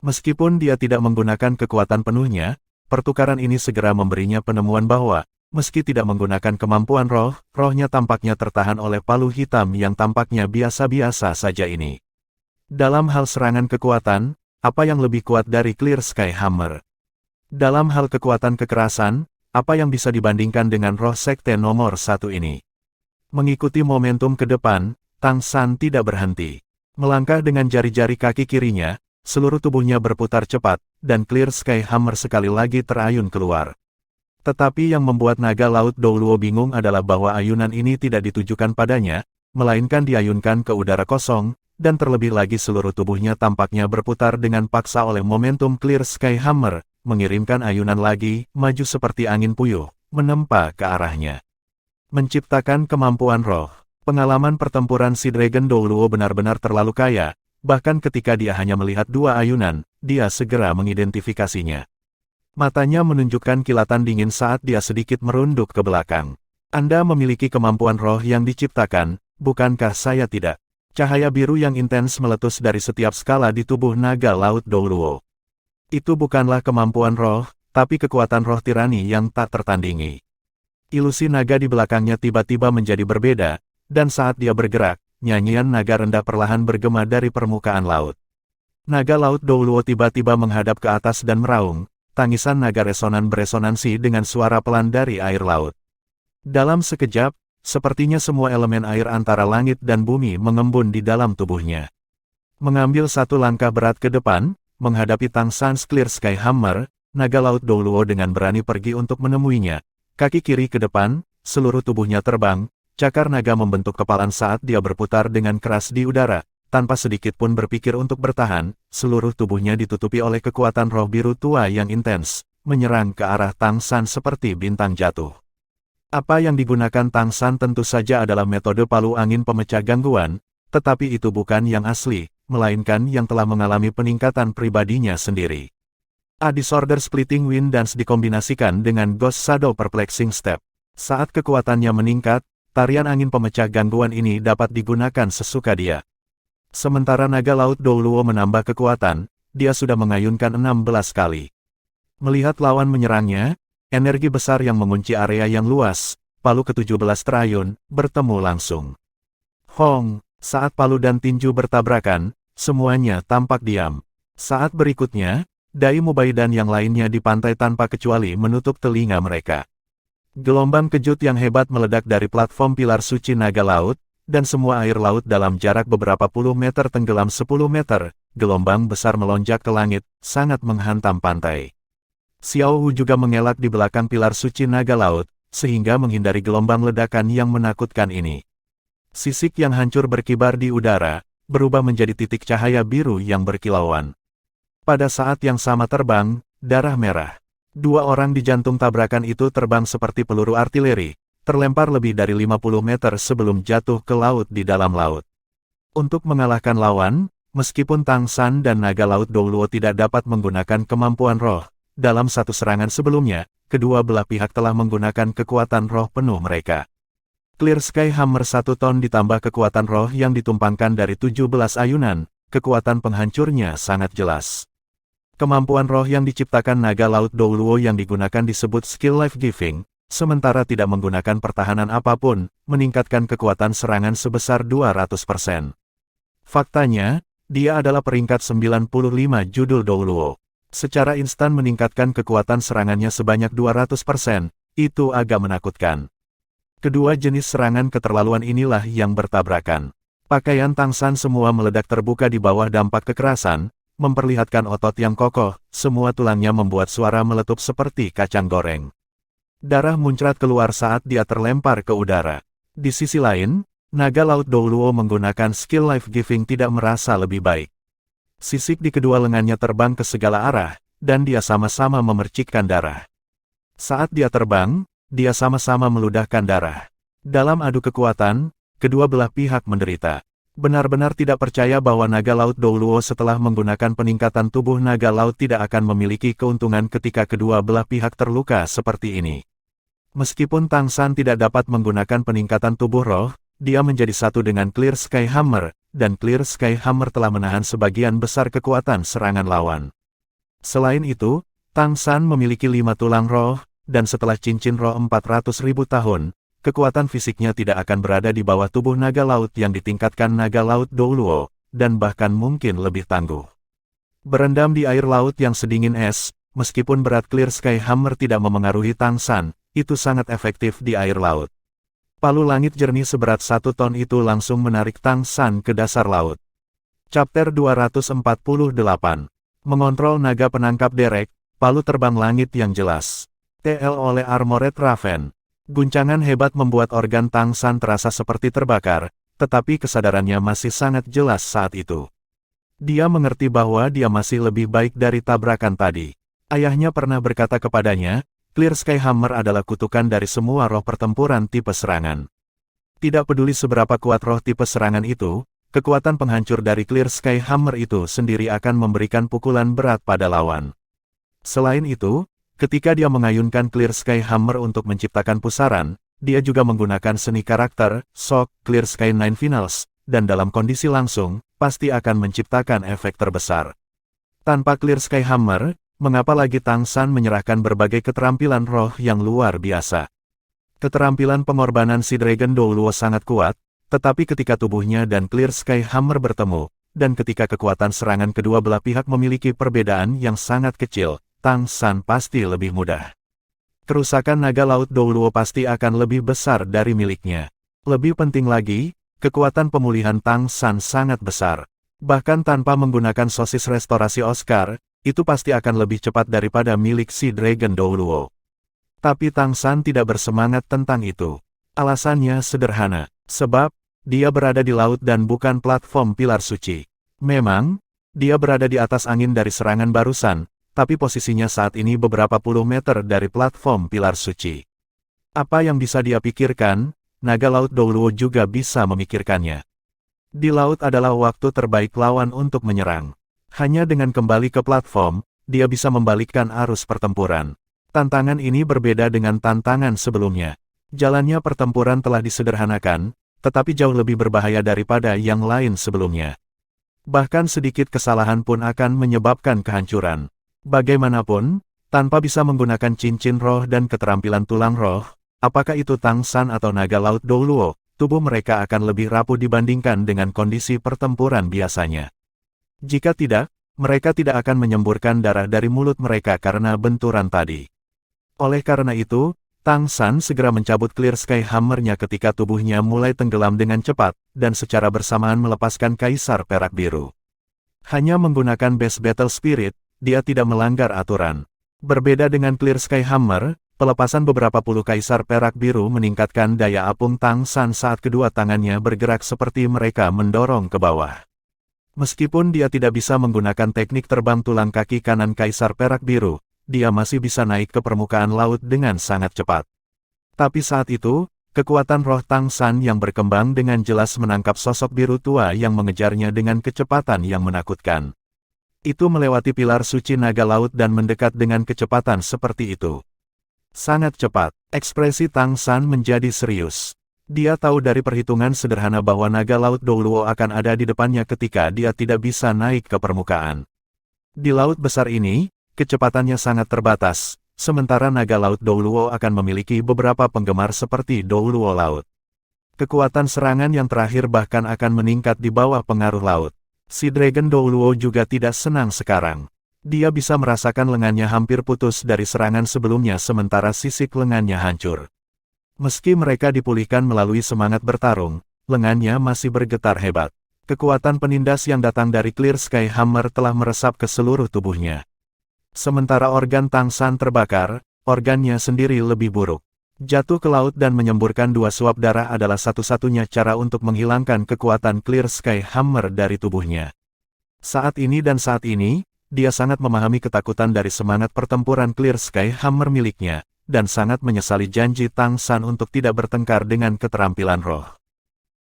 Meskipun dia tidak menggunakan kekuatan penuhnya, pertukaran ini segera memberinya penemuan bahwa, meski tidak menggunakan kemampuan roh, rohnya tampaknya tertahan oleh palu hitam yang tampaknya biasa-biasa saja ini. Dalam hal serangan kekuatan, apa yang lebih kuat dari Clear Sky Hammer? Dalam hal kekuatan kekerasan, apa yang bisa dibandingkan dengan roh sekte nomor 1 ini? Mengikuti momentum ke depan, Tang San tidak berhenti. Melangkah dengan jari-jari kaki kirinya, seluruh tubuhnya berputar cepat, dan Clear Sky Hammer sekali lagi terayun keluar. Tetapi yang membuat Naga Laut Douluo bingung adalah bahwa ayunan ini tidak ditujukan padanya, melainkan diayunkan ke udara kosong, dan terlebih lagi seluruh tubuhnya tampaknya berputar dengan paksa oleh momentum Clear Sky Hammer, mengirimkan ayunan lagi, maju seperti angin puyuh, menempa ke arahnya. Menciptakan kemampuan roh. Pengalaman pertempuran si Dragon Douluo benar-benar terlalu kaya, bahkan ketika dia hanya melihat 2 ayunan, dia segera mengidentifikasinya. Matanya menunjukkan kilatan dingin saat dia sedikit merunduk ke belakang. Anda memiliki kemampuan roh yang diciptakan, bukankah saya tidak? Cahaya biru yang intens meletus dari setiap skala di tubuh Naga Laut Douluo. Itu bukanlah kemampuan roh, tapi kekuatan roh tirani yang tak tertandingi. Ilusi naga di belakangnya tiba-tiba menjadi berbeda, dan saat dia bergerak, nyanyian naga rendah perlahan bergema dari permukaan laut. Naga Laut Douluo tiba-tiba menghadap ke atas dan meraung, tangisan naga resonan beresonansi dengan suara pelan dari air laut. Dalam sekejap, sepertinya semua elemen air antara langit dan bumi mengembun di dalam tubuhnya. Mengambil 1 langkah berat ke depan, menghadapi Tang San's Clear Sky Hammer, Naga Laut Douluo dengan berani pergi untuk menemuinya. Kaki kiri ke depan, seluruh tubuhnya terbang, cakar naga membentuk kepalan saat dia berputar dengan keras di udara, tanpa sedikit pun berpikir untuk bertahan, seluruh tubuhnya ditutupi oleh kekuatan roh biru tua yang intens, menyerang ke arah Tang San seperti bintang jatuh. Apa yang digunakan Tang San tentu saja adalah metode palu angin pemecah gangguan, tetapi itu bukan yang asli, melainkan yang telah mengalami peningkatan pribadinya sendiri. A Disorder Splitting Wind Dance dikombinasikan dengan Ghost Shadow Perplexing Step. Saat kekuatannya meningkat, tarian angin pemecah gangguan ini dapat digunakan sesuka dia. Sementara naga laut Douluo menambah kekuatan, dia sudah mengayunkan 16 kali. Melihat lawan menyerangnya, energi besar yang mengunci area yang luas, palu ke-17 terayun, bertemu langsung. Hong, saat palu dan tinju bertabrakan, semuanya tampak diam. Saat berikutnya, Dai Mubai dan yang lainnya di pantai tanpa kecuali menutup telinga mereka. Gelombang kejut yang hebat meledak dari platform pilar suci naga laut, dan semua air laut dalam jarak beberapa puluh meter tenggelam 10 meter, gelombang besar melonjak ke langit, sangat menghantam pantai. Xiao Hu juga mengelak di belakang pilar suci naga laut, sehingga menghindari gelombang ledakan yang menakutkan ini. Sisik yang hancur berkibar di udara, berubah menjadi titik cahaya biru yang berkilauan. Pada saat yang sama terbang, darah merah. 2 orang di jantung tabrakan itu terbang seperti peluru artileri, terlempar lebih dari 50 meter sebelum jatuh ke laut di dalam laut. Untuk mengalahkan lawan, meskipun Tang San dan naga laut Douluo tidak dapat menggunakan kemampuan roh, dalam satu serangan sebelumnya, kedua belah pihak telah menggunakan kekuatan roh penuh mereka. Clear Sky Hammer 1 ton ditambah kekuatan roh yang ditumpangkan dari 17 ayunan, kekuatan penghancurnya sangat jelas. Kemampuan roh yang diciptakan naga laut Douluo yang digunakan disebut skill life giving, sementara tidak menggunakan pertahanan apapun, meningkatkan kekuatan serangan sebesar 200%. Faktanya, dia adalah peringkat 95 judul Douluo. Secara instan meningkatkan kekuatan serangannya sebanyak 200%, itu agak menakutkan. Kedua jenis serangan keterlaluan inilah yang bertabrakan. Pakaian Tang San semua meledak terbuka di bawah dampak kekerasan, memperlihatkan otot yang kokoh, semua tulangnya membuat suara meletup seperti kacang goreng. Darah muncrat keluar saat dia terlempar ke udara. Di sisi lain, naga laut Douluo menggunakan skill life giving tidak merasa lebih baik. Sisik di kedua lengannya terbang ke segala arah, dan dia sama-sama memercikkan darah. Saat dia terbang, dia sama-sama meludahkan darah. Dalam adu kekuatan, kedua belah pihak menderita. Benar-benar tidak percaya bahwa naga laut Douluo setelah menggunakan peningkatan tubuh naga laut tidak akan memiliki keuntungan ketika kedua belah pihak terluka seperti ini. Meskipun Tang San tidak dapat menggunakan peningkatan tubuh roh, dia menjadi satu dengan Clear Sky Hammer, dan Clear Sky Hammer telah menahan sebagian besar kekuatan serangan lawan. Selain itu, Tang San memiliki 5 tulang roh, dan setelah cincin roh 400.000 tahun, kekuatan fisiknya tidak akan berada di bawah tubuh naga laut yang ditingkatkan naga laut Douluo, dan bahkan mungkin lebih tangguh. Berendam di air laut yang sedingin es, meskipun berat Clear Sky Hammer tidak memengaruhi Tang San, itu sangat efektif di air laut. Palu langit jernih seberat 1 ton itu langsung menarik Tang San ke dasar laut. Chapter 248. Mengontrol naga penangkap derek, palu terbang langit yang jelas. TL oleh Armored Raven. Guncangan hebat membuat organ Tang San terasa seperti terbakar, tetapi kesadarannya masih sangat jelas saat itu. Dia mengerti bahwa dia masih lebih baik dari tabrakan tadi. Ayahnya pernah berkata kepadanya, Clear Sky Hammer adalah kutukan dari semua roh pertempuran tipe serangan. Tidak peduli seberapa kuat roh tipe serangan itu, kekuatan penghancur dari Clear Sky Hammer itu sendiri akan memberikan pukulan berat pada lawan. Selain itu, ketika dia mengayunkan Clear Sky Hammer untuk menciptakan pusaran, dia juga menggunakan seni karakter, Shock, Clear Sky Nine Finals, dan dalam kondisi langsung, pasti akan menciptakan efek terbesar. Tanpa Clear Sky Hammer, mengapa lagi Tang San menyerahkan berbagai keterampilan roh yang luar biasa? Keterampilan pengorbanan si Dragon Douluo sangat kuat, tetapi ketika tubuhnya dan Clear Sky Hammer bertemu, dan ketika kekuatan serangan kedua belah pihak memiliki perbedaan yang sangat kecil, Tang San pasti lebih mudah. Kerusakan naga laut Douluo pasti akan lebih besar dari miliknya. Lebih penting lagi, kekuatan pemulihan Tang San sangat besar. Bahkan tanpa menggunakan sosis restorasi Oscar, itu pasti akan lebih cepat daripada milik si Dragon Douluo. Tapi Tang San tidak bersemangat tentang itu. Alasannya sederhana, sebab dia berada di laut dan bukan platform pilar suci. Memang, dia berada di atas angin dari serangan barusan, tapi posisinya saat ini beberapa puluh meter dari platform pilar suci. Apa yang bisa dia pikirkan, naga laut Douluo juga bisa memikirkannya. Di laut adalah waktu terbaik lawan untuk menyerang. Hanya dengan kembali ke platform, dia bisa membalikkan arus pertempuran. Tantangan ini berbeda dengan tantangan sebelumnya. Jalannya pertempuran telah disederhanakan, tetapi jauh lebih berbahaya daripada yang lain sebelumnya. Bahkan sedikit kesalahan pun akan menyebabkan kehancuran. Bagaimanapun, tanpa bisa menggunakan cincin roh dan keterampilan tulang roh, apakah itu Tang San atau naga laut Douluo, tubuh mereka akan lebih rapuh dibandingkan dengan kondisi pertempuran biasanya. Jika tidak, mereka tidak akan menyemburkan darah dari mulut mereka karena benturan tadi. Oleh karena itu, Tang San segera mencabut Clear Sky Hammer-nya ketika tubuhnya mulai tenggelam dengan cepat, dan secara bersamaan melepaskan Kaisar Perak Biru. Hanya menggunakan Base Battle Spirit, dia tidak melanggar aturan. Berbeda dengan Clear Sky Hammer, pelepasan beberapa puluh Kaisar Perak Biru meningkatkan daya apung Tang San saat kedua tangannya bergerak seperti mereka mendorong ke bawah. Meskipun dia tidak bisa menggunakan teknik terbang tulang kaki kanan Kaisar Perak Biru, dia masih bisa naik ke permukaan laut dengan sangat cepat. Tapi saat itu, kekuatan roh Tang San yang berkembang dengan jelas menangkap sosok biru tua yang mengejarnya dengan kecepatan yang menakutkan. Itu melewati pilar suci naga laut dan mendekat dengan kecepatan seperti itu. Sangat cepat, ekspresi Tang San menjadi serius. Dia tahu dari perhitungan sederhana bahwa naga laut Douluo akan ada di depannya ketika dia tidak bisa naik ke permukaan. Di laut besar ini, kecepatannya sangat terbatas, sementara naga laut Douluo akan memiliki beberapa penggemar seperti Douluo laut. Kekuatan serangan yang terakhir bahkan akan meningkat di bawah pengaruh laut. Si Dragon Douluo juga tidak senang sekarang. Dia bisa merasakan lengannya hampir putus dari serangan sebelumnya sementara sisik lengannya hancur. Meski mereka dipulihkan melalui semangat bertarung, lengannya masih bergetar hebat. Kekuatan penindas yang datang dari Clear Sky Hammer telah meresap ke seluruh tubuhnya. Sementara organ Tang San terbakar, organnya sendiri lebih buruk. Jatuh ke laut dan menyemburkan 2 suap darah adalah satu-satunya cara untuk menghilangkan kekuatan Clear Sky Hammer dari tubuhnya. Saat ini, dia sangat memahami ketakutan dari semangat pertempuran Clear Sky Hammer miliknya, dan sangat menyesali janji Tang San untuk tidak bertengkar dengan keterampilan roh.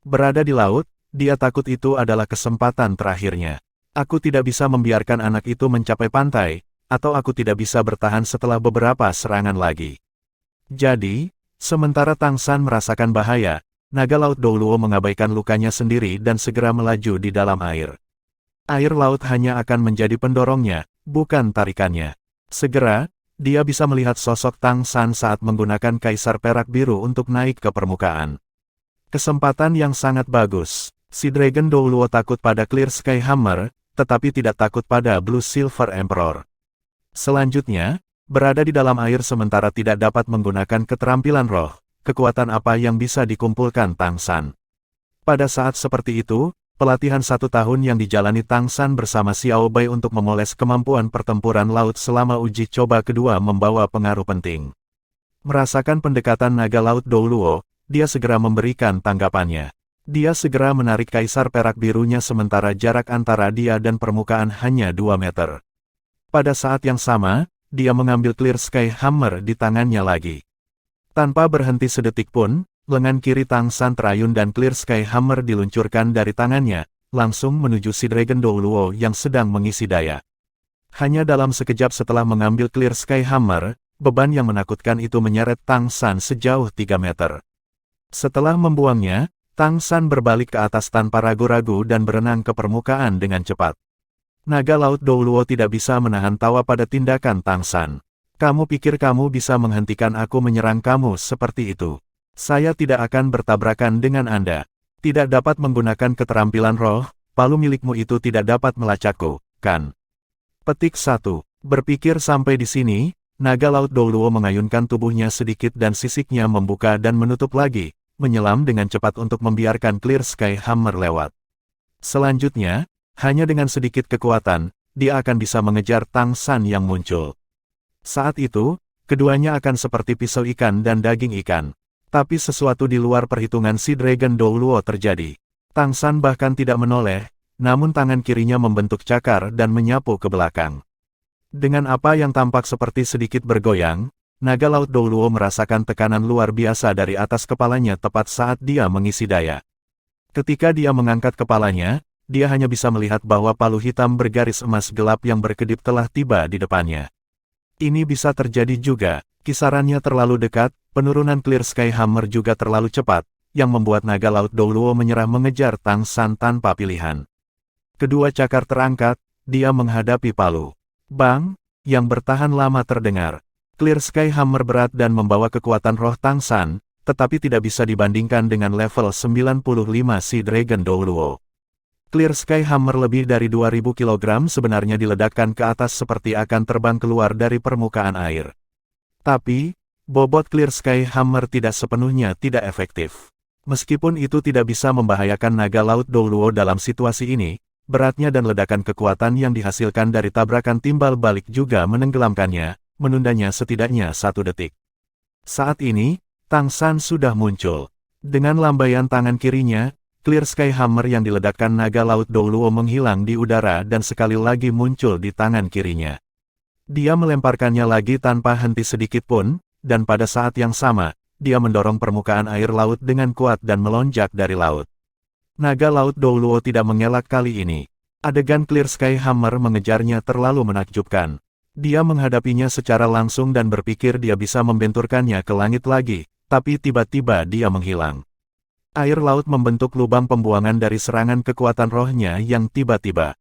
Berada di laut, dia takut itu adalah kesempatan terakhirnya. Aku tidak bisa membiarkan anak itu mencapai pantai, atau aku tidak bisa bertahan setelah beberapa serangan lagi. Jadi, sementara Tang San merasakan bahaya, naga laut Douluo mengabaikan lukanya sendiri dan segera melaju di dalam air. Air laut hanya akan menjadi pendorongnya, bukan tarikannya. Segera, dia bisa melihat sosok Tang San saat menggunakan Kaisar Perak Biru untuk naik ke permukaan. Kesempatan yang sangat bagus. Si Dragon Douluo takut pada Clear Sky Hammer, tetapi tidak takut pada Blue Silver Emperor. Selanjutnya, berada di dalam air sementara tidak dapat menggunakan keterampilan roh, kekuatan apa yang bisa dikumpulkan Tang San. Pada saat seperti itu, pelatihan 1 tahun yang dijalani Tang San bersama Xiao Bai untuk memoles kemampuan pertempuran laut selama uji coba kedua membawa pengaruh penting. Merasakan pendekatan naga laut Douluo, dia segera memberikan tanggapannya. Dia segera menarik Kaisar Perak Birunya sementara jarak antara dia dan permukaan hanya 2 meter. Pada saat yang sama, dia mengambil Clear Sky Hammer di tangannya lagi. Tanpa berhenti sedetik pun, lengan kiri Tang San terayun dan Clear Sky Hammer diluncurkan dari tangannya, langsung menuju si Dragon Douluo yang sedang mengisi daya. Hanya dalam sekejap setelah mengambil Clear Sky Hammer, beban yang menakutkan itu menyeret Tang San sejauh 3 meter. Setelah membuangnya, Tang San berbalik ke atas tanpa ragu-ragu dan berenang ke permukaan dengan cepat. Naga laut Douluo tidak bisa menahan tawa pada tindakan Tang San. Kamu pikir kamu bisa menghentikan aku menyerang kamu seperti itu? Saya tidak akan bertabrakan dengan Anda. Tidak dapat menggunakan keterampilan roh, palu milikmu itu tidak dapat melacakku, kan? Petik 1. Berpikir sampai di sini, naga laut Douluo mengayunkan tubuhnya sedikit dan sisiknya membuka dan menutup lagi, menyelam dengan cepat untuk membiarkan Clear Sky Hammer lewat. Selanjutnya, hanya dengan sedikit kekuatan, dia akan bisa mengejar Tang San yang muncul. Saat itu, keduanya akan seperti pisau ikan dan daging ikan. Tapi sesuatu di luar perhitungan si Dragon Douluo terjadi. Tang San bahkan tidak menoleh, namun tangan kirinya membentuk cakar dan menyapu ke belakang. Dengan apa yang tampak seperti sedikit bergoyang, naga laut Douluo merasakan tekanan luar biasa dari atas kepalanya tepat saat dia mengisi daya. Ketika dia mengangkat kepalanya, dia hanya bisa melihat bahwa palu hitam bergaris emas gelap yang berkedip telah tiba di depannya. Ini bisa terjadi juga, kisarannya terlalu dekat, penurunan Clear Sky Hammer juga terlalu cepat, yang membuat naga laut Douluo menyerah mengejar Tang San tanpa pilihan. Kedua cakar terangkat, dia menghadapi palu. Bang, yang bertahan lama terdengar. Clear Sky Hammer berat dan membawa kekuatan roh Tang San, tetapi tidak bisa dibandingkan dengan level 95 Sea Dragon Douluo. Clear Sky Hammer lebih dari 2000 kg sebenarnya diledakkan ke atas seperti akan terbang keluar dari permukaan air. Tapi, bobot Clear Sky Hammer tidak sepenuhnya tidak efektif. Meskipun itu tidak bisa membahayakan naga laut Douluo dalam situasi ini, beratnya dan ledakan kekuatan yang dihasilkan dari tabrakan timbal balik juga menenggelamkannya, menundanya setidaknya 1 detik. Saat ini, Tang San sudah muncul. Dengan lambaian tangan kirinya, Clear Sky Hammer yang diledakkan naga laut Douluo menghilang di udara dan sekali lagi muncul di tangan kirinya. Dia melemparkannya lagi tanpa henti sedikit pun, dan pada saat yang sama, dia mendorong permukaan air laut dengan kuat dan melonjak dari laut. Naga laut Douluo tidak mengelak kali ini. Adegan Clear Sky Hammer mengejarnya terlalu menakjubkan. Dia menghadapinya secara langsung dan berpikir dia bisa membenturkannya ke langit lagi, tapi tiba-tiba dia menghilang. Air laut membentuk lubang pembuangan dari serangan kekuatan rohnya yang tiba-tiba.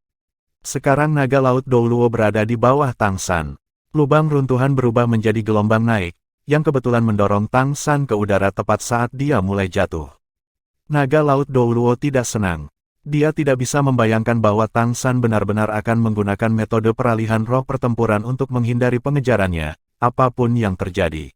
Sekarang naga laut Douluo berada di bawah Tang San. Lubang runtuhan berubah menjadi gelombang naik, yang kebetulan mendorong Tang San ke udara tepat saat dia mulai jatuh. Naga laut Douluo tidak senang. Dia tidak bisa membayangkan bahwa Tang San benar-benar akan menggunakan metode peralihan roh pertempuran untuk menghindari pengejarannya, apapun yang terjadi.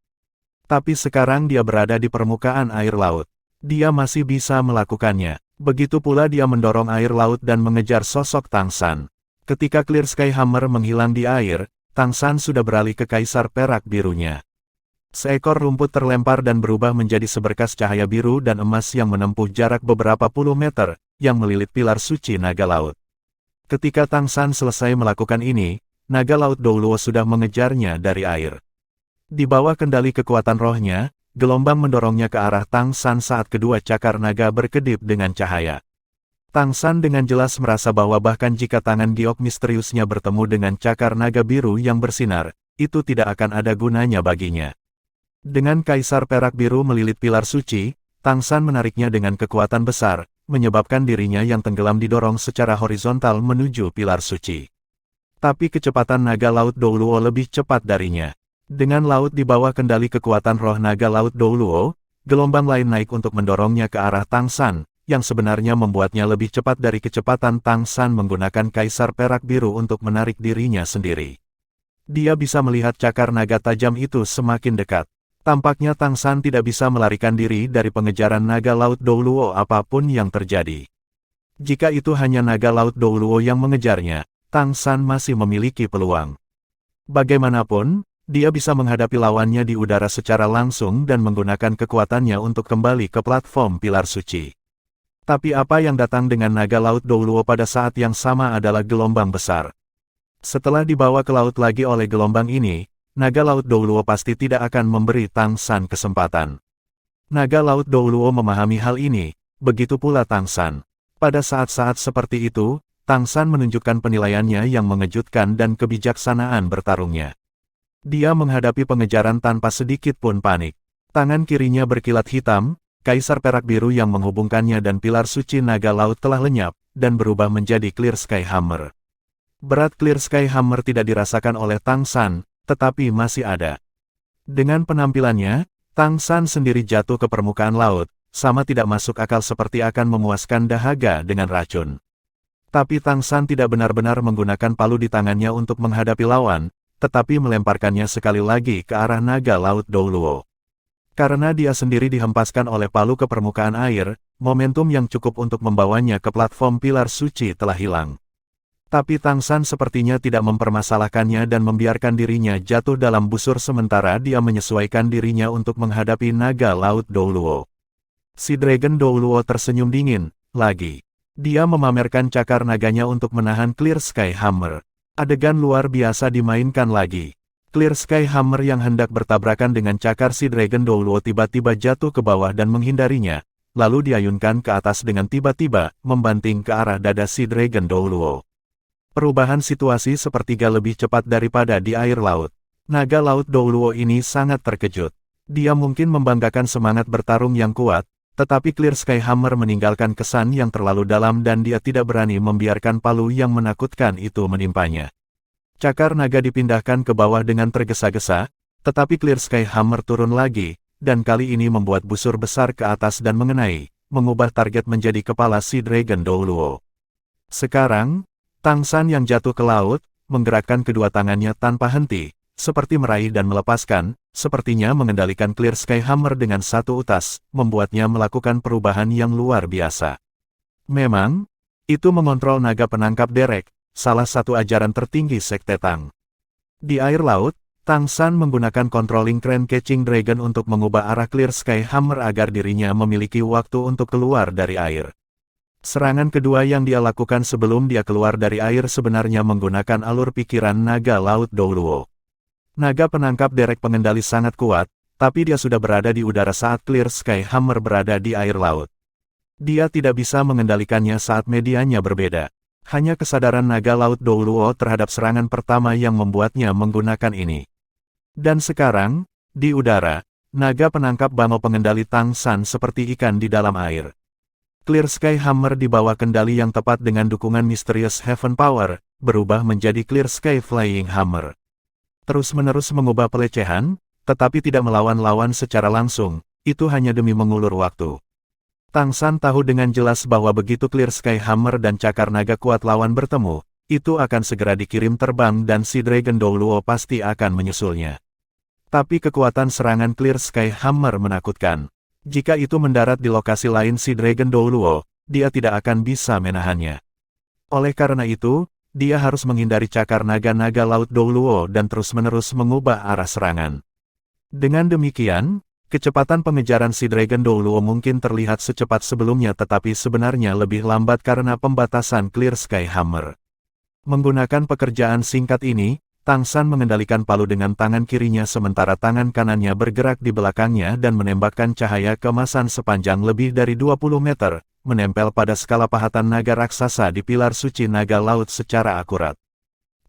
Tapi sekarang dia berada di permukaan air laut. Dia masih bisa melakukannya. Begitu pula dia mendorong air laut dan mengejar sosok Tang San. Ketika Clear Sky Hammer menghilang di air, Tang San sudah beralih ke kaisar perak birunya. Seekor rumput terlempar dan berubah menjadi seberkas cahaya biru dan emas yang menempuh jarak beberapa puluh meter, yang melilit pilar suci naga laut. Ketika Tang San selesai melakukan ini, naga laut Douluo sudah mengejarnya dari air. Di bawah kendali kekuatan rohnya, gelombang mendorongnya ke arah Tang San saat kedua cakar naga berkedip dengan cahaya. Tang San dengan jelas merasa bahwa bahkan jika tangan giok misteriusnya bertemu dengan cakar naga biru yang bersinar, itu tidak akan ada gunanya baginya. Dengan kaisar perak biru melilit pilar suci, Tang San menariknya dengan kekuatan besar, menyebabkan dirinya yang tenggelam didorong secara horizontal menuju pilar suci. Tapi kecepatan naga laut Douluo lebih cepat darinya. Dengan laut di bawah kendali kekuatan roh naga laut Douluo, gelombang lain naik untuk mendorongnya ke arah Tang San, yang sebenarnya membuatnya lebih cepat dari kecepatan Tang San menggunakan kaisar perak biru untuk menarik dirinya sendiri. Dia bisa melihat cakar naga tajam itu semakin dekat. Tampaknya Tang San tidak bisa melarikan diri dari pengejaran naga laut Douluo apapun yang terjadi. Jika itu hanya naga laut Douluo yang mengejarnya, Tang San masih memiliki peluang. Bagaimanapun, dia bisa menghadapi lawannya di udara secara langsung dan menggunakan kekuatannya untuk kembali ke platform pilar suci. Tapi apa yang datang dengan naga laut Douluo pada saat yang sama adalah gelombang besar. Setelah dibawa ke laut lagi oleh gelombang ini, naga laut Douluo pasti tidak akan memberi Tang San kesempatan. Naga laut Douluo memahami hal ini, begitu pula Tang San. Pada saat-saat seperti itu, Tang San menunjukkan penilaiannya yang mengejutkan dan kebijaksanaan bertarungnya. Dia menghadapi pengejaran tanpa sedikit pun panik. Tangan kirinya berkilat hitam, kaisar perak biru yang menghubungkannya dan pilar suci naga laut telah lenyap, dan berubah menjadi Clear Sky Hammer. Berat Clear Sky Hammer tidak dirasakan oleh Tang San, tetapi masih ada. Dengan penampilannya, Tang San sendiri jatuh ke permukaan laut, sama tidak masuk akal seperti akan memuaskan dahaga dengan racun. Tapi Tang San tidak benar-benar menggunakan palu di tangannya untuk menghadapi lawan, tetapi melemparkannya sekali lagi ke arah naga laut Douluo. Karena dia sendiri dihempaskan oleh palu ke permukaan air, momentum yang cukup untuk membawanya ke platform pilar suci telah hilang. Tapi Tang San sepertinya tidak mempermasalahkannya dan membiarkan dirinya jatuh dalam busur sementara dia menyesuaikan dirinya untuk menghadapi naga laut Douluo. Si Dragon Douluo tersenyum dingin, lagi. Dia memamerkan cakar naganya untuk menahan Clear Sky Hammer. Adegan luar biasa dimainkan lagi. Clear Sky Hammer yang hendak bertabrakan dengan cakar si Dragon Douluo tiba-tiba jatuh ke bawah dan menghindarinya, lalu diayunkan ke atas dengan tiba-tiba, membanting ke arah dada si Dragon Douluo. Perubahan situasi sepertiga lebih cepat daripada di air laut. Naga laut Douluo ini sangat terkejut. Dia mungkin membanggakan semangat bertarung yang kuat, tetapi Clear Sky Hammer meninggalkan kesan yang terlalu dalam dan dia tidak berani membiarkan palu yang menakutkan itu menimpanya. Cakar naga dipindahkan ke bawah dengan tergesa-gesa, tetapi Clear Sky Hammer turun lagi, dan kali ini membuat busur besar ke atas dan mengubah target menjadi kepala si Dragon Douluo. Sekarang, Tang San yang jatuh ke laut, menggerakkan kedua tangannya tanpa henti, seperti meraih dan melepaskan, sepertinya mengendalikan Clear Sky Hammer dengan satu utas, membuatnya melakukan perubahan yang luar biasa. Memang, itu mengontrol naga penangkap derek, salah satu ajaran tertinggi Sekte Tang. Di air laut, Tang San menggunakan Controlling Crane Catching Dragon untuk mengubah arah Clear Sky Hammer agar dirinya memiliki waktu untuk keluar dari air. Serangan kedua yang dia lakukan sebelum dia keluar dari air sebenarnya menggunakan alur pikiran naga laut Douluo. Naga penangkap derek pengendali sangat kuat, tapi dia sudah berada di udara saat Clear Sky Hammer berada di air laut. Dia tidak bisa mengendalikannya saat medianya berbeda. Hanya kesadaran naga laut Douluo terhadap serangan pertama yang membuatnya menggunakan ini. Dan sekarang, di udara, naga penangkap bangau pengendali Tang San seperti ikan di dalam air. Clear Sky Hammer di bawah kendali yang tepat dengan dukungan Mysterious Heaven Power, berubah menjadi Clear Sky Flying Hammer. Terus-menerus mengubah pelecehan, tetapi tidak melawan lawan secara langsung, itu hanya demi mengulur waktu. Tang San tahu dengan jelas bahwa begitu Clear Sky Hammer dan cakar naga kuat lawan bertemu, itu akan segera dikirim terbang dan si Dragon Douluo pasti akan menyusulnya. Tapi kekuatan serangan Clear Sky Hammer menakutkan. Jika itu mendarat di lokasi lain si Dragon Douluo, dia tidak akan bisa menahannya. Oleh karena itu, dia harus menghindari cakar naga-naga laut Douluo dan terus-menerus mengubah arah serangan. Dengan demikian, kecepatan pengejaran si Dragon Douluo mungkin terlihat secepat sebelumnya tetapi sebenarnya lebih lambat karena pembatasan Clear Sky Hammer. Menggunakan pekerjaan singkat ini, Tang San mengendalikan palu dengan tangan kirinya sementara tangan kanannya bergerak di belakangnya dan menembakkan cahaya keemasan sepanjang lebih dari 20 meter, menempel pada skala pahatan naga raksasa di pilar suci naga laut secara akurat.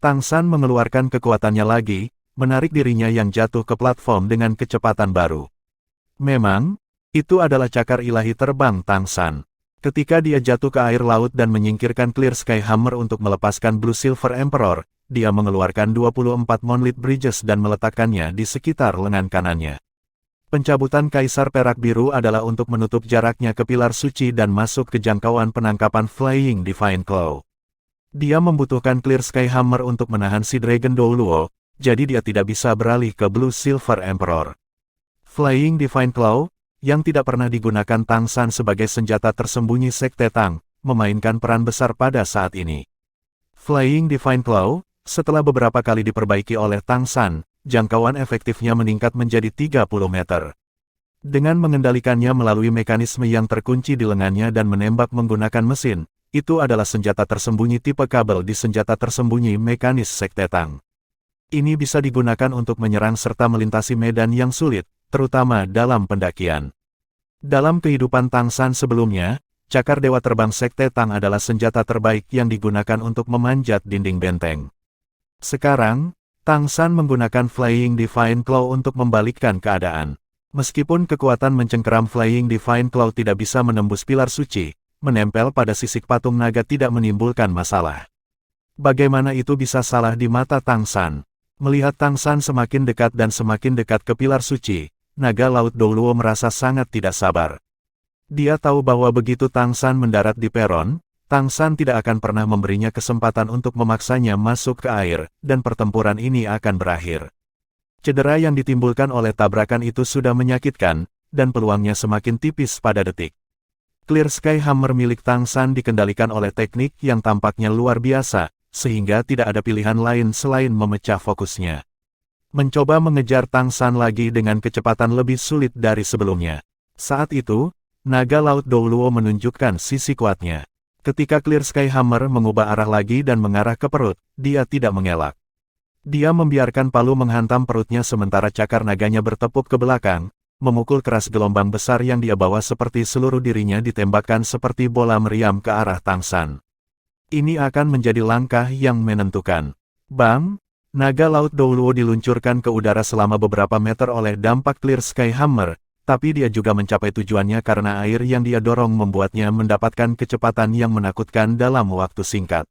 Tang San mengeluarkan kekuatannya lagi, menarik dirinya yang jatuh ke platform dengan kecepatan baru. Memang, itu adalah cakar ilahi terbang Tang San. Ketika dia jatuh ke air laut dan menyingkirkan Clear Sky Hammer untuk melepaskan Blue Silver Emperor, dia mengeluarkan 24 Moonlit Bridges dan meletakkannya di sekitar lengan kanannya. Pencabutan Kaisar Perak Biru adalah untuk menutup jaraknya ke pilar suci dan masuk ke jangkauan penangkapan Flying Divine Claw. Dia membutuhkan Clear Sky Hammer untuk menahan si Dragon Douluo, jadi dia tidak bisa beralih ke Blue Silver Emperor. Flying Divine Claw, yang tidak pernah digunakan Tang San sebagai senjata tersembunyi Sekte Tang, memainkan peran besar pada saat ini. Flying Divine Claw, setelah beberapa kali diperbaiki oleh Tang San, jangkauan efektifnya meningkat menjadi 30 meter. Dengan mengendalikannya melalui mekanisme yang terkunci di lengannya dan menembak menggunakan mesin, itu adalah senjata tersembunyi tipe kabel di senjata tersembunyi mekanis Sekte Tang. Ini bisa digunakan untuk menyerang serta melintasi medan yang sulit, terutama dalam pendakian. Dalam kehidupan Tang San sebelumnya, cakar Dewa Terbang Sekte Tang adalah senjata terbaik yang digunakan untuk memanjat dinding benteng. Sekarang, Tang San menggunakan Flying Divine Claw untuk membalikkan keadaan. Meskipun kekuatan mencengkeram Flying Divine Claw tidak bisa menembus pilar suci, menempel pada sisik patung naga tidak menimbulkan masalah. Bagaimana itu bisa salah di mata Tang San? Melihat Tang San semakin dekat dan semakin dekat ke pilar suci, naga laut Douluo merasa sangat tidak sabar. Dia tahu bahwa begitu Tang San mendarat di peron, Tang San tidak akan pernah memberinya kesempatan untuk memaksanya masuk ke air, dan pertempuran ini akan berakhir. Cedera yang ditimbulkan oleh tabrakan itu sudah menyakitkan, dan peluangnya semakin tipis pada detik. Clear Sky Hammer milik Tang San dikendalikan oleh teknik yang tampaknya luar biasa, sehingga tidak ada pilihan lain selain memecah fokusnya. Mencoba mengejar Tang San lagi dengan kecepatan lebih sulit dari sebelumnya. Saat itu, naga laut Douluo menunjukkan sisi kuatnya. Ketika Clear Sky Hammer mengubah arah lagi dan mengarah ke perut, dia tidak mengelak. Dia membiarkan palu menghantam perutnya sementara cakar naganya bertepuk ke belakang, memukul keras gelombang besar yang dia bawa seperti seluruh dirinya ditembakkan seperti bola meriam ke arah Tang San. Ini akan menjadi langkah yang menentukan. Bam! Naga Laut Douluo diluncurkan ke udara selama beberapa meter oleh dampak Clear Sky Hammer, tapi dia juga mencapai tujuannya karena air yang dia dorong membuatnya mendapatkan kecepatan yang menakutkan dalam waktu singkat.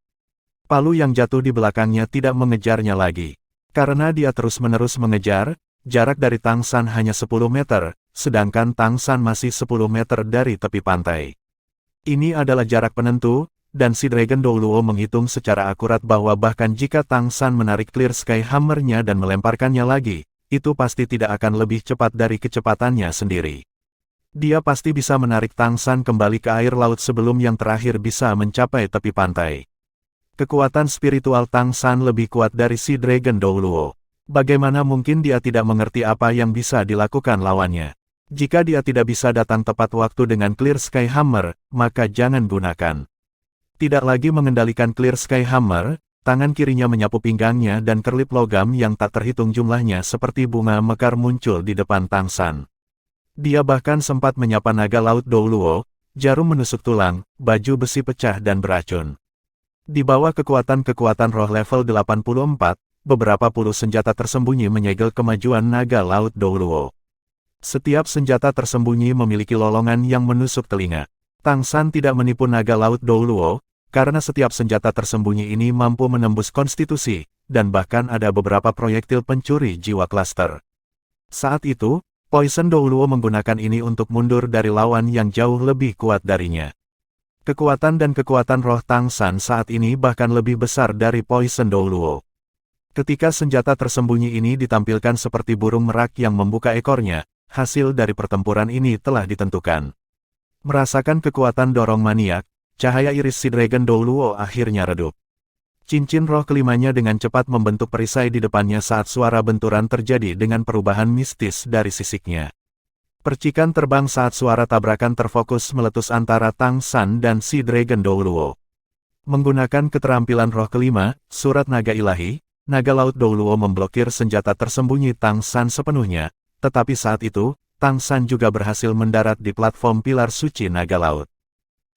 Palu yang jatuh di belakangnya tidak mengejarnya lagi. Karena dia terus-menerus mengejar, jarak dari Tang San hanya 10 meter, sedangkan Tang San masih 10 meter dari tepi pantai. Ini adalah jarak penentu, dan si Dragon Douluo menghitung secara akurat bahwa bahkan jika Tang San menarik Clear Sky Hammer-nya dan melemparkannya lagi, itu pasti tidak akan lebih cepat dari kecepatannya sendiri. Dia pasti bisa menarik Tang San kembali ke air laut sebelum yang terakhir bisa mencapai tepi pantai. Kekuatan spiritual Tang San lebih kuat dari si Dragon Douluo. Bagaimana mungkin dia tidak mengerti apa yang bisa dilakukan lawannya? Jika dia tidak bisa datang tepat waktu dengan Clear Sky Hammer, maka jangan gunakan. Tidak lagi mengendalikan Clear Sky Hammer, tangan kirinya menyapu pinggangnya dan kerlip logam yang tak terhitung jumlahnya seperti bunga mekar muncul di depan Tang San. Dia bahkan sempat menyapa naga laut Douluo, jarum menusuk tulang, baju besi pecah dan beracun. Di bawah kekuatan roh level 84, beberapa puluh senjata tersembunyi menyegel kemajuan naga laut Douluo. Setiap senjata tersembunyi memiliki lolongan yang menusuk telinga. Tang San tidak menipu naga laut Douluo, karena setiap senjata tersembunyi ini mampu menembus konstitusi, dan bahkan ada beberapa proyektil pencuri jiwa klaster. Saat itu, Poison Douluo menggunakan ini untuk mundur dari lawan yang jauh lebih kuat darinya. Kekuatan dan kekuatan roh Tang San saat ini bahkan lebih besar dari Poison Douluo. Ketika senjata tersembunyi ini ditampilkan seperti burung merak yang membuka ekornya, hasil dari pertempuran ini telah ditentukan. Merasakan kekuatan dorong maniak, cahaya iris si Dragon Douluo akhirnya redup. Cincin roh kelimanya dengan cepat membentuk perisai di depannya saat suara benturan terjadi dengan perubahan mistis dari sisiknya. Percikan terbang saat suara tabrakan terfokus meletus antara Tang San dan si Dragon Douluo. Menggunakan keterampilan roh kelima, surat naga ilahi, naga laut Douluo memblokir senjata tersembunyi Tang San sepenuhnya, tetapi saat itu, Tang San juga berhasil mendarat di platform pilar suci naga laut.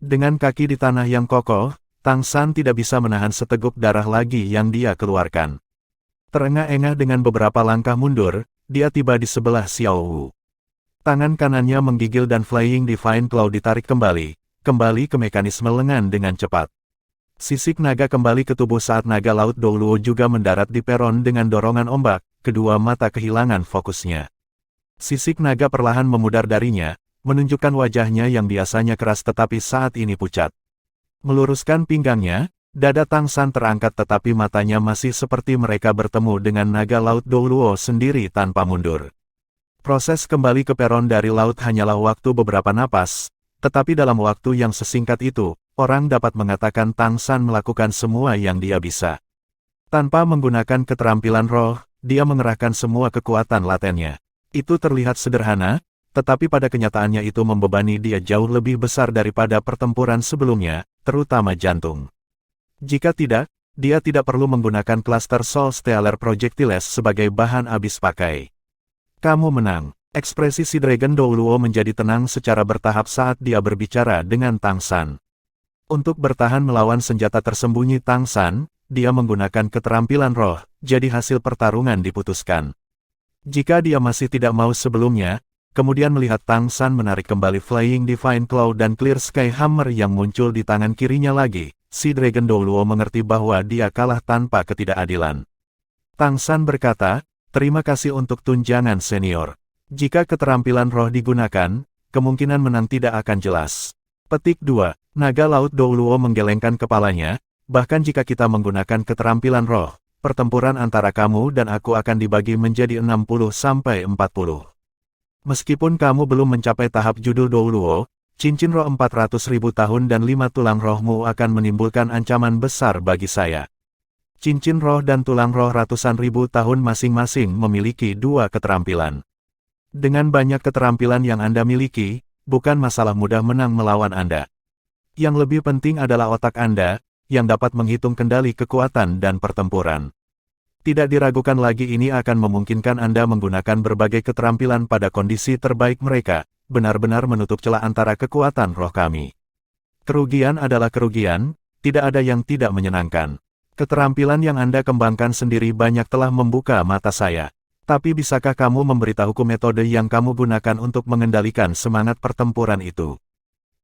Dengan kaki di tanah yang kokoh, Tang San tidak bisa menahan seteguk darah lagi yang dia keluarkan. Terengah-engah dengan beberapa langkah mundur, dia tiba di sebelah Xiao Wu. Tangan kanannya menggigil dan Flying Divine Claw ditarik kembali ke mekanisme lengan dengan cepat. Sisik naga kembali ke tubuh saat naga laut Douluo juga mendarat di peron dengan dorongan ombak, kedua mata kehilangan fokusnya. Sisik naga perlahan memudar darinya, menunjukkan wajahnya yang biasanya keras tetapi saat ini pucat. Meluruskan pinggangnya, dada Tang San terangkat tetapi matanya masih seperti mereka bertemu dengan naga laut Douluo sendiri tanpa mundur. Proses kembali ke peron dari laut hanyalah waktu beberapa napas, tetapi dalam waktu yang sesingkat itu, orang dapat mengatakan Tang San melakukan semua yang dia bisa. Tanpa menggunakan keterampilan roh, dia mengerahkan semua kekuatan latennya. Itu terlihat sederhana, tetapi pada kenyataannya itu membebani dia jauh lebih besar daripada pertempuran sebelumnya, terutama jantung. Jika tidak, dia tidak perlu menggunakan klaster Soul Stellar Projectiles sebagai bahan habis pakai. Kamu menang. Ekspresi si Dragon Douluo menjadi tenang secara bertahap saat dia berbicara dengan Tang San. Untuk bertahan melawan senjata tersembunyi Tang San, dia menggunakan keterampilan roh, jadi hasil pertarungan diputuskan. Jika dia masih tidak mau sebelumnya, kemudian melihat Tang San menarik kembali Flying Divine Claw dan Clear Sky Hammer yang muncul di tangan kirinya lagi, si Dragon Douluo mengerti bahwa dia kalah tanpa ketidakadilan. Tang San berkata, "Terima kasih untuk tunjangan senior. Jika keterampilan roh digunakan, kemungkinan menang tidak akan jelas." Petik 2. Naga laut Douluo menggelengkan kepalanya, bahkan jika kita menggunakan keterampilan roh, pertempuran antara kamu dan aku akan dibagi menjadi 60-40. Meskipun kamu belum mencapai tahap judul Douluo, cincin roh 400.000 tahun dan 5 tulang rohmu akan menimbulkan ancaman besar bagi saya. Cincin roh dan tulang roh ratusan ribu tahun masing-masing memiliki 2 keterampilan. Dengan banyak keterampilan yang Anda miliki, bukan masalah mudah menang melawan Anda. Yang lebih penting adalah otak Anda, yang dapat menghitung kendali kekuatan dan pertempuran. Tidak diragukan lagi ini akan memungkinkan Anda menggunakan berbagai keterampilan pada kondisi terbaik mereka, benar-benar menutup celah antara kekuatan roh kami. Kerugian adalah kerugian, tidak ada yang tidak menyenangkan. Keterampilan yang Anda kembangkan sendiri banyak telah membuka mata saya. Tapi bisakah kamu memberitahuku metode yang kamu gunakan untuk mengendalikan semangat pertempuran itu?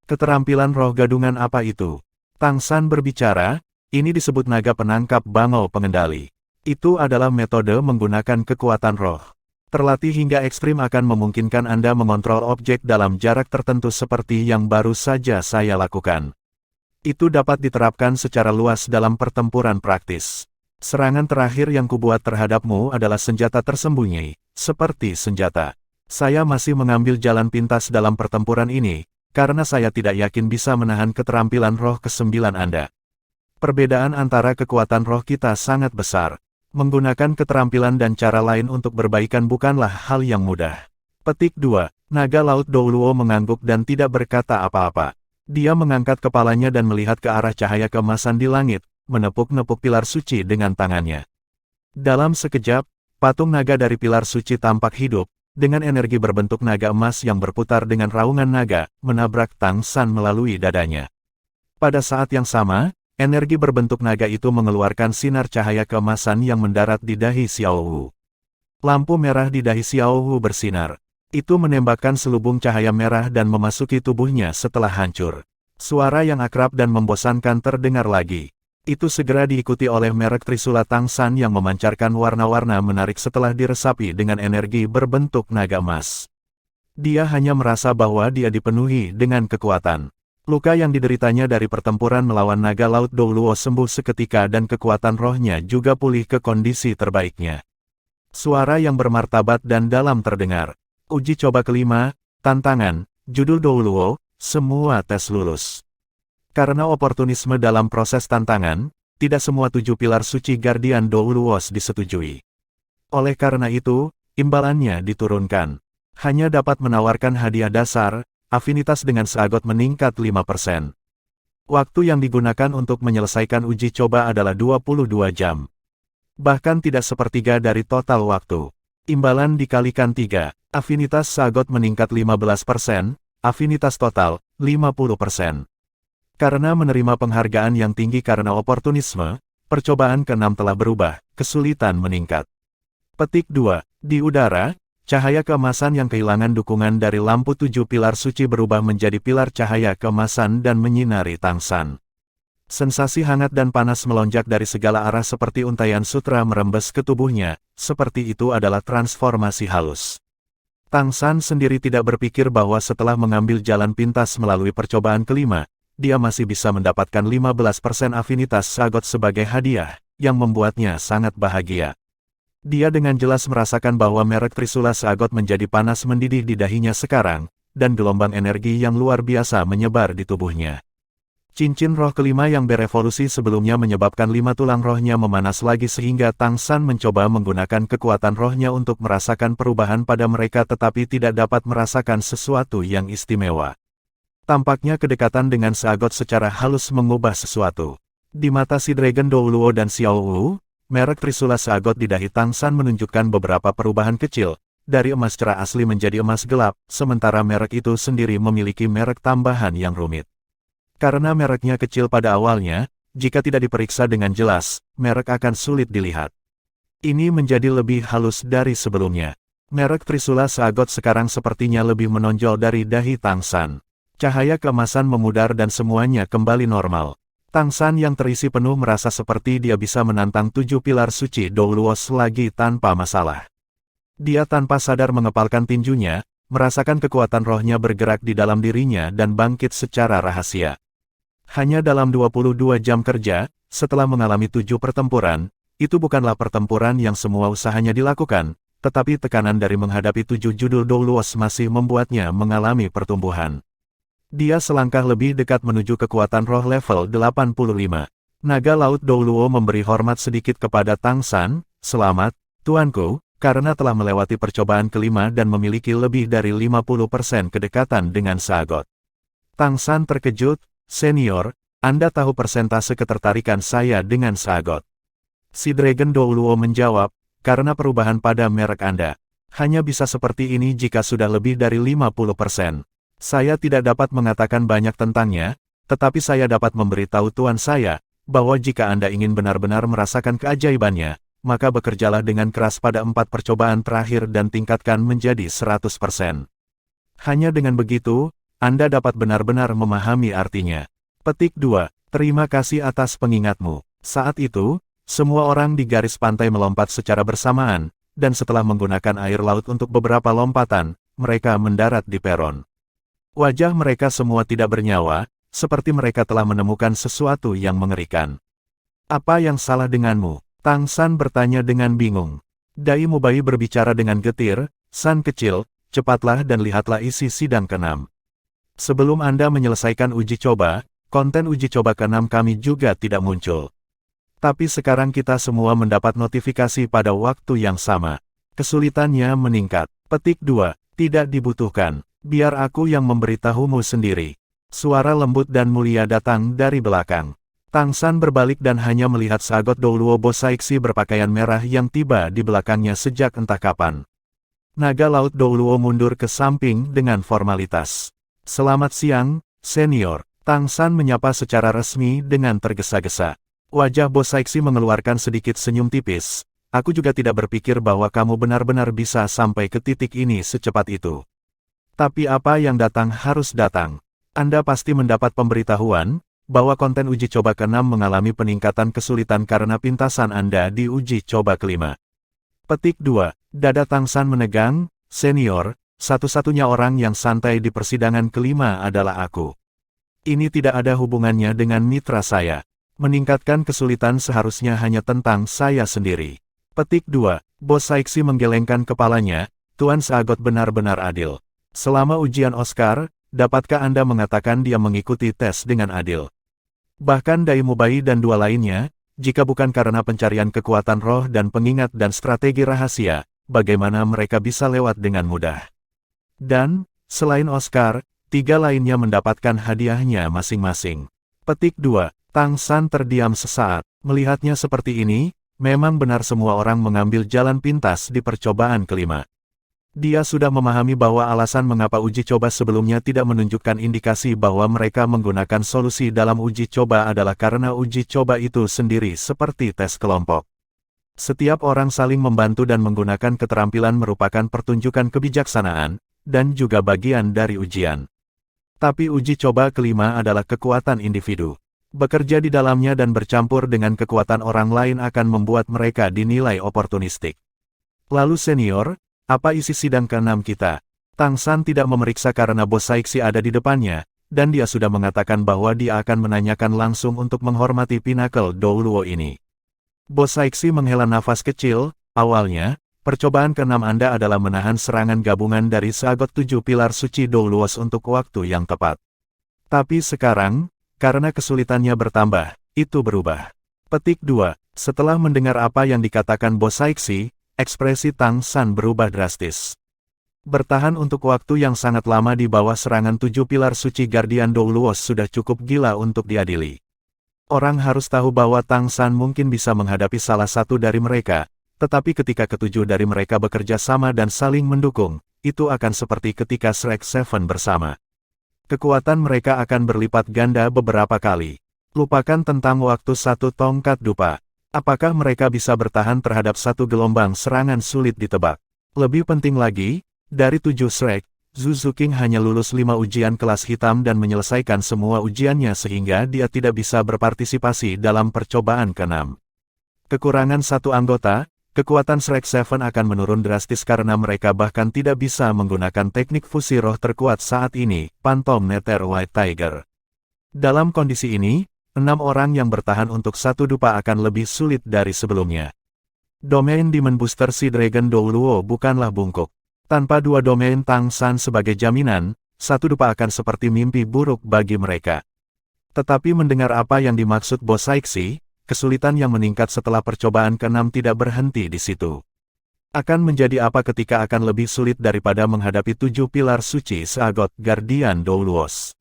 Keterampilan roh gadungan apa itu? Tang San berbicara, ini disebut naga penangkap bangau pengendali. Itu adalah metode menggunakan kekuatan roh. Terlatih hingga ekstrim akan memungkinkan Anda mengontrol objek dalam jarak tertentu seperti yang baru saja saya lakukan. Itu dapat diterapkan secara luas dalam pertempuran praktis. Serangan terakhir yang kubuat terhadapmu adalah senjata tersembunyi, seperti senjata. Saya masih mengambil jalan pintas dalam pertempuran ini, karena saya tidak yakin bisa menahan keterampilan roh ke-9 Anda. Perbedaan antara kekuatan roh kita sangat besar. Menggunakan keterampilan dan cara lain untuk berbaikan bukanlah hal yang mudah. Petik 2. Naga Laut Douluo mengangguk dan tidak berkata apa-apa. Dia mengangkat kepalanya dan melihat ke arah cahaya keemasan di langit, menepuk-nepuk pilar suci dengan tangannya. Dalam sekejap, patung naga dari pilar suci tampak hidup, dengan energi berbentuk naga emas yang berputar dengan raungan naga, menabrak Tang San melalui dadanya. Pada saat yang sama, energi berbentuk naga itu mengeluarkan sinar cahaya keemasan yang mendarat di dahi Xiao Wu. Lampu merah di dahi Xiao Wu bersinar. Itu menembakkan selubung cahaya merah dan memasuki tubuhnya setelah hancur. Suara yang akrab dan membosankan terdengar lagi. Itu segera diikuti oleh merek Trisula Tang San yang memancarkan warna-warna menarik setelah diresapi dengan energi berbentuk naga emas. Dia hanya merasa bahwa dia dipenuhi dengan kekuatan. Luka yang dideritanya dari pertempuran melawan naga laut Douluo sembuh seketika dan kekuatan rohnya juga pulih ke kondisi terbaiknya. Suara yang bermartabat dan dalam terdengar. Uji coba kelima, tantangan, judul Douluo, semua tes lulus. Karena oportunisme dalam proses tantangan, tidak semua 7 pilar suci Guardian Douluo disetujui. Oleh karena itu, imbalannya diturunkan. Hanya dapat menawarkan hadiah dasar, afinitas dengan seagot meningkat 5%. Waktu yang digunakan untuk menyelesaikan uji coba adalah 22 jam. Bahkan tidak sepertiga dari total waktu. Imbalan dikalikan 3, afinitas seagot meningkat 15%, afinitas total, 50%. Karena menerima penghargaan yang tinggi karena oportunisme, percobaan ke-6 telah berubah, kesulitan meningkat. Petik 2, di udara, cahaya keemasan yang kehilangan dukungan dari lampu 7 pilar suci berubah menjadi pilar cahaya keemasan dan menyinari Tang San. Sensasi hangat dan panas melonjak dari segala arah seperti untaian sutra merembes ke tubuhnya, seperti itu adalah transformasi halus. Tang San sendiri tidak berpikir bahwa setelah mengambil jalan pintas melalui percobaan kelima, dia masih bisa mendapatkan 15% afinitas sagot sebagai hadiah, yang membuatnya sangat bahagia. Dia dengan jelas merasakan bahwa merek Trisula Sagot menjadi panas mendidih di dahinya sekarang, dan gelombang energi yang luar biasa menyebar di tubuhnya. Cincin roh kelima yang berevolusi sebelumnya menyebabkan 5 tulang rohnya memanas lagi sehingga Tang San mencoba menggunakan kekuatan rohnya untuk merasakan perubahan pada mereka tetapi tidak dapat merasakan sesuatu yang istimewa. Tampaknya kedekatan dengan Sagot secara halus mengubah sesuatu. Di mata si Dragon Douluo dan Xiao Wu, merek Trisula Sagot di dahi Tang San menunjukkan beberapa perubahan kecil, dari emas cerah asli menjadi emas gelap, sementara merek itu sendiri memiliki merek tambahan yang rumit. Karena mereknya kecil pada awalnya, jika tidak diperiksa dengan jelas, merek akan sulit dilihat. Ini menjadi lebih halus dari sebelumnya. Merek Trisula Sagot sekarang sepertinya lebih menonjol dari dahi Tang San. Cahaya keemasan memudar dan semuanya kembali normal. Tang San yang terisi penuh merasa seperti dia bisa menantang 7 pilar suci Douluo lagi tanpa masalah. Dia tanpa sadar mengepalkan tinjunya, merasakan kekuatan rohnya bergerak di dalam dirinya dan bangkit secara rahasia. Hanya dalam 22 jam kerja, setelah mengalami 7 pertempuran, itu bukanlah pertempuran yang semua usahanya dilakukan, tetapi tekanan dari menghadapi 7 judul Douluo masih membuatnya mengalami pertumbuhan. Dia selangkah lebih dekat menuju kekuatan roh level 85. Naga Laut Douluo memberi hormat sedikit kepada Tang San, "Selamat, tuanku, karena telah melewati percobaan kelima dan memiliki lebih dari 50% kedekatan dengan Sagot." Tang San terkejut, "Senior, Anda tahu persentase ketertarikan saya dengan Sagot?" Si Dragon Douluo menjawab, karena perubahan pada merek Anda. Hanya bisa seperti ini jika sudah lebih dari 50%. Saya tidak dapat mengatakan banyak tentangnya, tetapi saya dapat memberitahu tuan saya, bahwa jika Anda ingin benar-benar merasakan keajaibannya, maka bekerjalah dengan keras pada 4 percobaan terakhir dan tingkatkan menjadi 100%. Hanya dengan begitu, Anda dapat benar-benar memahami artinya. Petik 2. Terima kasih atas pengingatmu. Saat itu, semua orang di garis pantai melompat secara bersamaan, dan setelah menggunakan air laut untuk beberapa lompatan, mereka mendarat di peron. Wajah mereka semua tidak bernyawa, seperti mereka telah menemukan sesuatu yang mengerikan. Apa yang salah denganmu? Tang San bertanya dengan bingung. Dai Mubai berbicara dengan getir, San kecil, cepatlah dan lihatlah isi sidang ke-6. Sebelum Anda menyelesaikan uji coba, konten uji coba ke-6 kami juga tidak muncul. Tapi sekarang kita semua mendapat notifikasi pada waktu yang sama. Kesulitannya meningkat. Petik 2. Tidak dibutuhkan. Biar aku yang memberitahumu sendiri. Suara lembut dan mulia datang dari belakang. Tang San berbalik dan hanya melihat Sagot Douluo Bosaiksi berpakaian merah yang tiba di belakangnya sejak entah kapan. Naga Laut Douluo mundur ke samping dengan formalitas. Selamat siang, senior. Tang San menyapa secara resmi dengan tergesa-gesa. Wajah Bosaiksi mengeluarkan sedikit senyum tipis. Aku juga tidak berpikir bahwa kamu benar-benar bisa sampai ke titik ini secepat itu. Tapi apa yang datang harus datang. Anda pasti mendapat pemberitahuan, bahwa konten uji coba ke-6 mengalami peningkatan kesulitan karena pintasan Anda di uji coba ke-5. Petik 2. Dada Tang San menegang, senior, satu-satunya orang yang santai di persidangan ke-5 adalah aku. Ini tidak ada hubungannya dengan mitra saya. Meningkatkan kesulitan seharusnya hanya tentang saya sendiri. Petik 2. Bosaiksi menggelengkan kepalanya, Tuan Sagot benar-benar adil. Selama ujian Oscar, dapatkah Anda mengatakan dia mengikuti tes dengan adil? Bahkan Dai Mubai dan dua lainnya, jika bukan karena pencarian kekuatan roh dan pengingat dan strategi rahasia, bagaimana mereka bisa lewat dengan mudah? Dan, selain Oscar, 3 lainnya mendapatkan hadiahnya masing-masing. Petik 2. Tang San terdiam sesaat. Melihatnya seperti ini, memang benar semua orang mengambil jalan pintas di percobaan ke-5. Dia sudah memahami bahwa alasan mengapa uji coba sebelumnya tidak menunjukkan indikasi bahwa mereka menggunakan solusi dalam uji coba adalah karena uji coba itu sendiri seperti tes kelompok. Setiap orang saling membantu dan menggunakan keterampilan merupakan pertunjukan kebijaksanaan, dan juga bagian dari ujian. Tapi uji coba ke-5 adalah kekuatan individu. Bekerja di dalamnya dan bercampur dengan kekuatan orang lain akan membuat mereka dinilai oportunistik. Lalu senior, apa isi sidang ke-6 kita? Tang San tidak memeriksa karena Bosaiksi ada di depannya, dan dia sudah mengatakan bahwa dia akan menanyakan langsung untuk menghormati Pinnacle Douluo ini. Bosaiksi menghela nafas kecil, awalnya, percobaan ke-6 Anda adalah menahan serangan gabungan dari Sagot 7 Pilar Suci Douluos untuk waktu yang tepat. Tapi sekarang, karena kesulitannya bertambah, itu berubah. Petik 2. Setelah mendengar apa yang dikatakan Bosaiksi, ekspresi Tang San berubah drastis. Bertahan untuk waktu yang sangat lama di bawah serangan 7 pilar suci Guardian Douluos sudah cukup gila untuk diadili. Orang harus tahu bahwa Tang San mungkin bisa menghadapi salah satu dari mereka, tetapi ketika ketujuh dari mereka bekerja sama dan saling mendukung, itu akan seperti ketika Shrek Seven bersama. Kekuatan mereka akan berlipat ganda beberapa kali. Lupakan tentang waktu satu tongkat dupa. Apakah mereka bisa bertahan terhadap satu gelombang serangan sulit ditebak? Lebih penting lagi, dari 7 Shrek, Zhu King hanya lulus 5 ujian kelas hitam dan menyelesaikan semua ujiannya sehingga dia tidak bisa berpartisipasi dalam percobaan ke-6. Kekurangan satu anggota, kekuatan Shrek Seven akan menurun drastis karena mereka bahkan tidak bisa menggunakan teknik fusi roh terkuat saat ini, Phantom Nether White Tiger. Dalam kondisi ini, 6 orang yang bertahan untuk satu dupa akan lebih sulit dari sebelumnya. Domain Demon Booster si Dragon Douluo bukanlah bungkuk. Tanpa 2 domain Tang San sebagai jaminan, satu dupa akan seperti mimpi buruk bagi mereka. Tetapi mendengar apa yang dimaksud Bosaiksi, kesulitan yang meningkat setelah percobaan ke-6 tidak berhenti di situ. Akan menjadi apa ketika akan lebih sulit daripada menghadapi 7 pilar suci Sagot Guardian Douluos?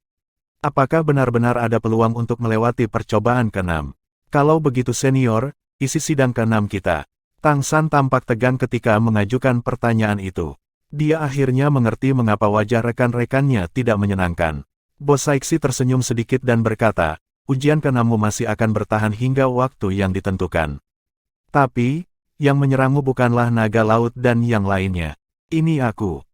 Apakah benar-benar ada peluang untuk melewati percobaan ke-6? Kalau begitu senior, isi sidang ke-6 kita. Tang San tampak tegang ketika mengajukan pertanyaan itu. Dia akhirnya mengerti mengapa wajah rekan-rekannya tidak menyenangkan. Bos Saixi tersenyum sedikit dan berkata, ujian ke-6mu masih akan bertahan hingga waktu yang ditentukan. Tapi, yang menyerangmu bukanlah naga laut dan yang lainnya. Ini aku.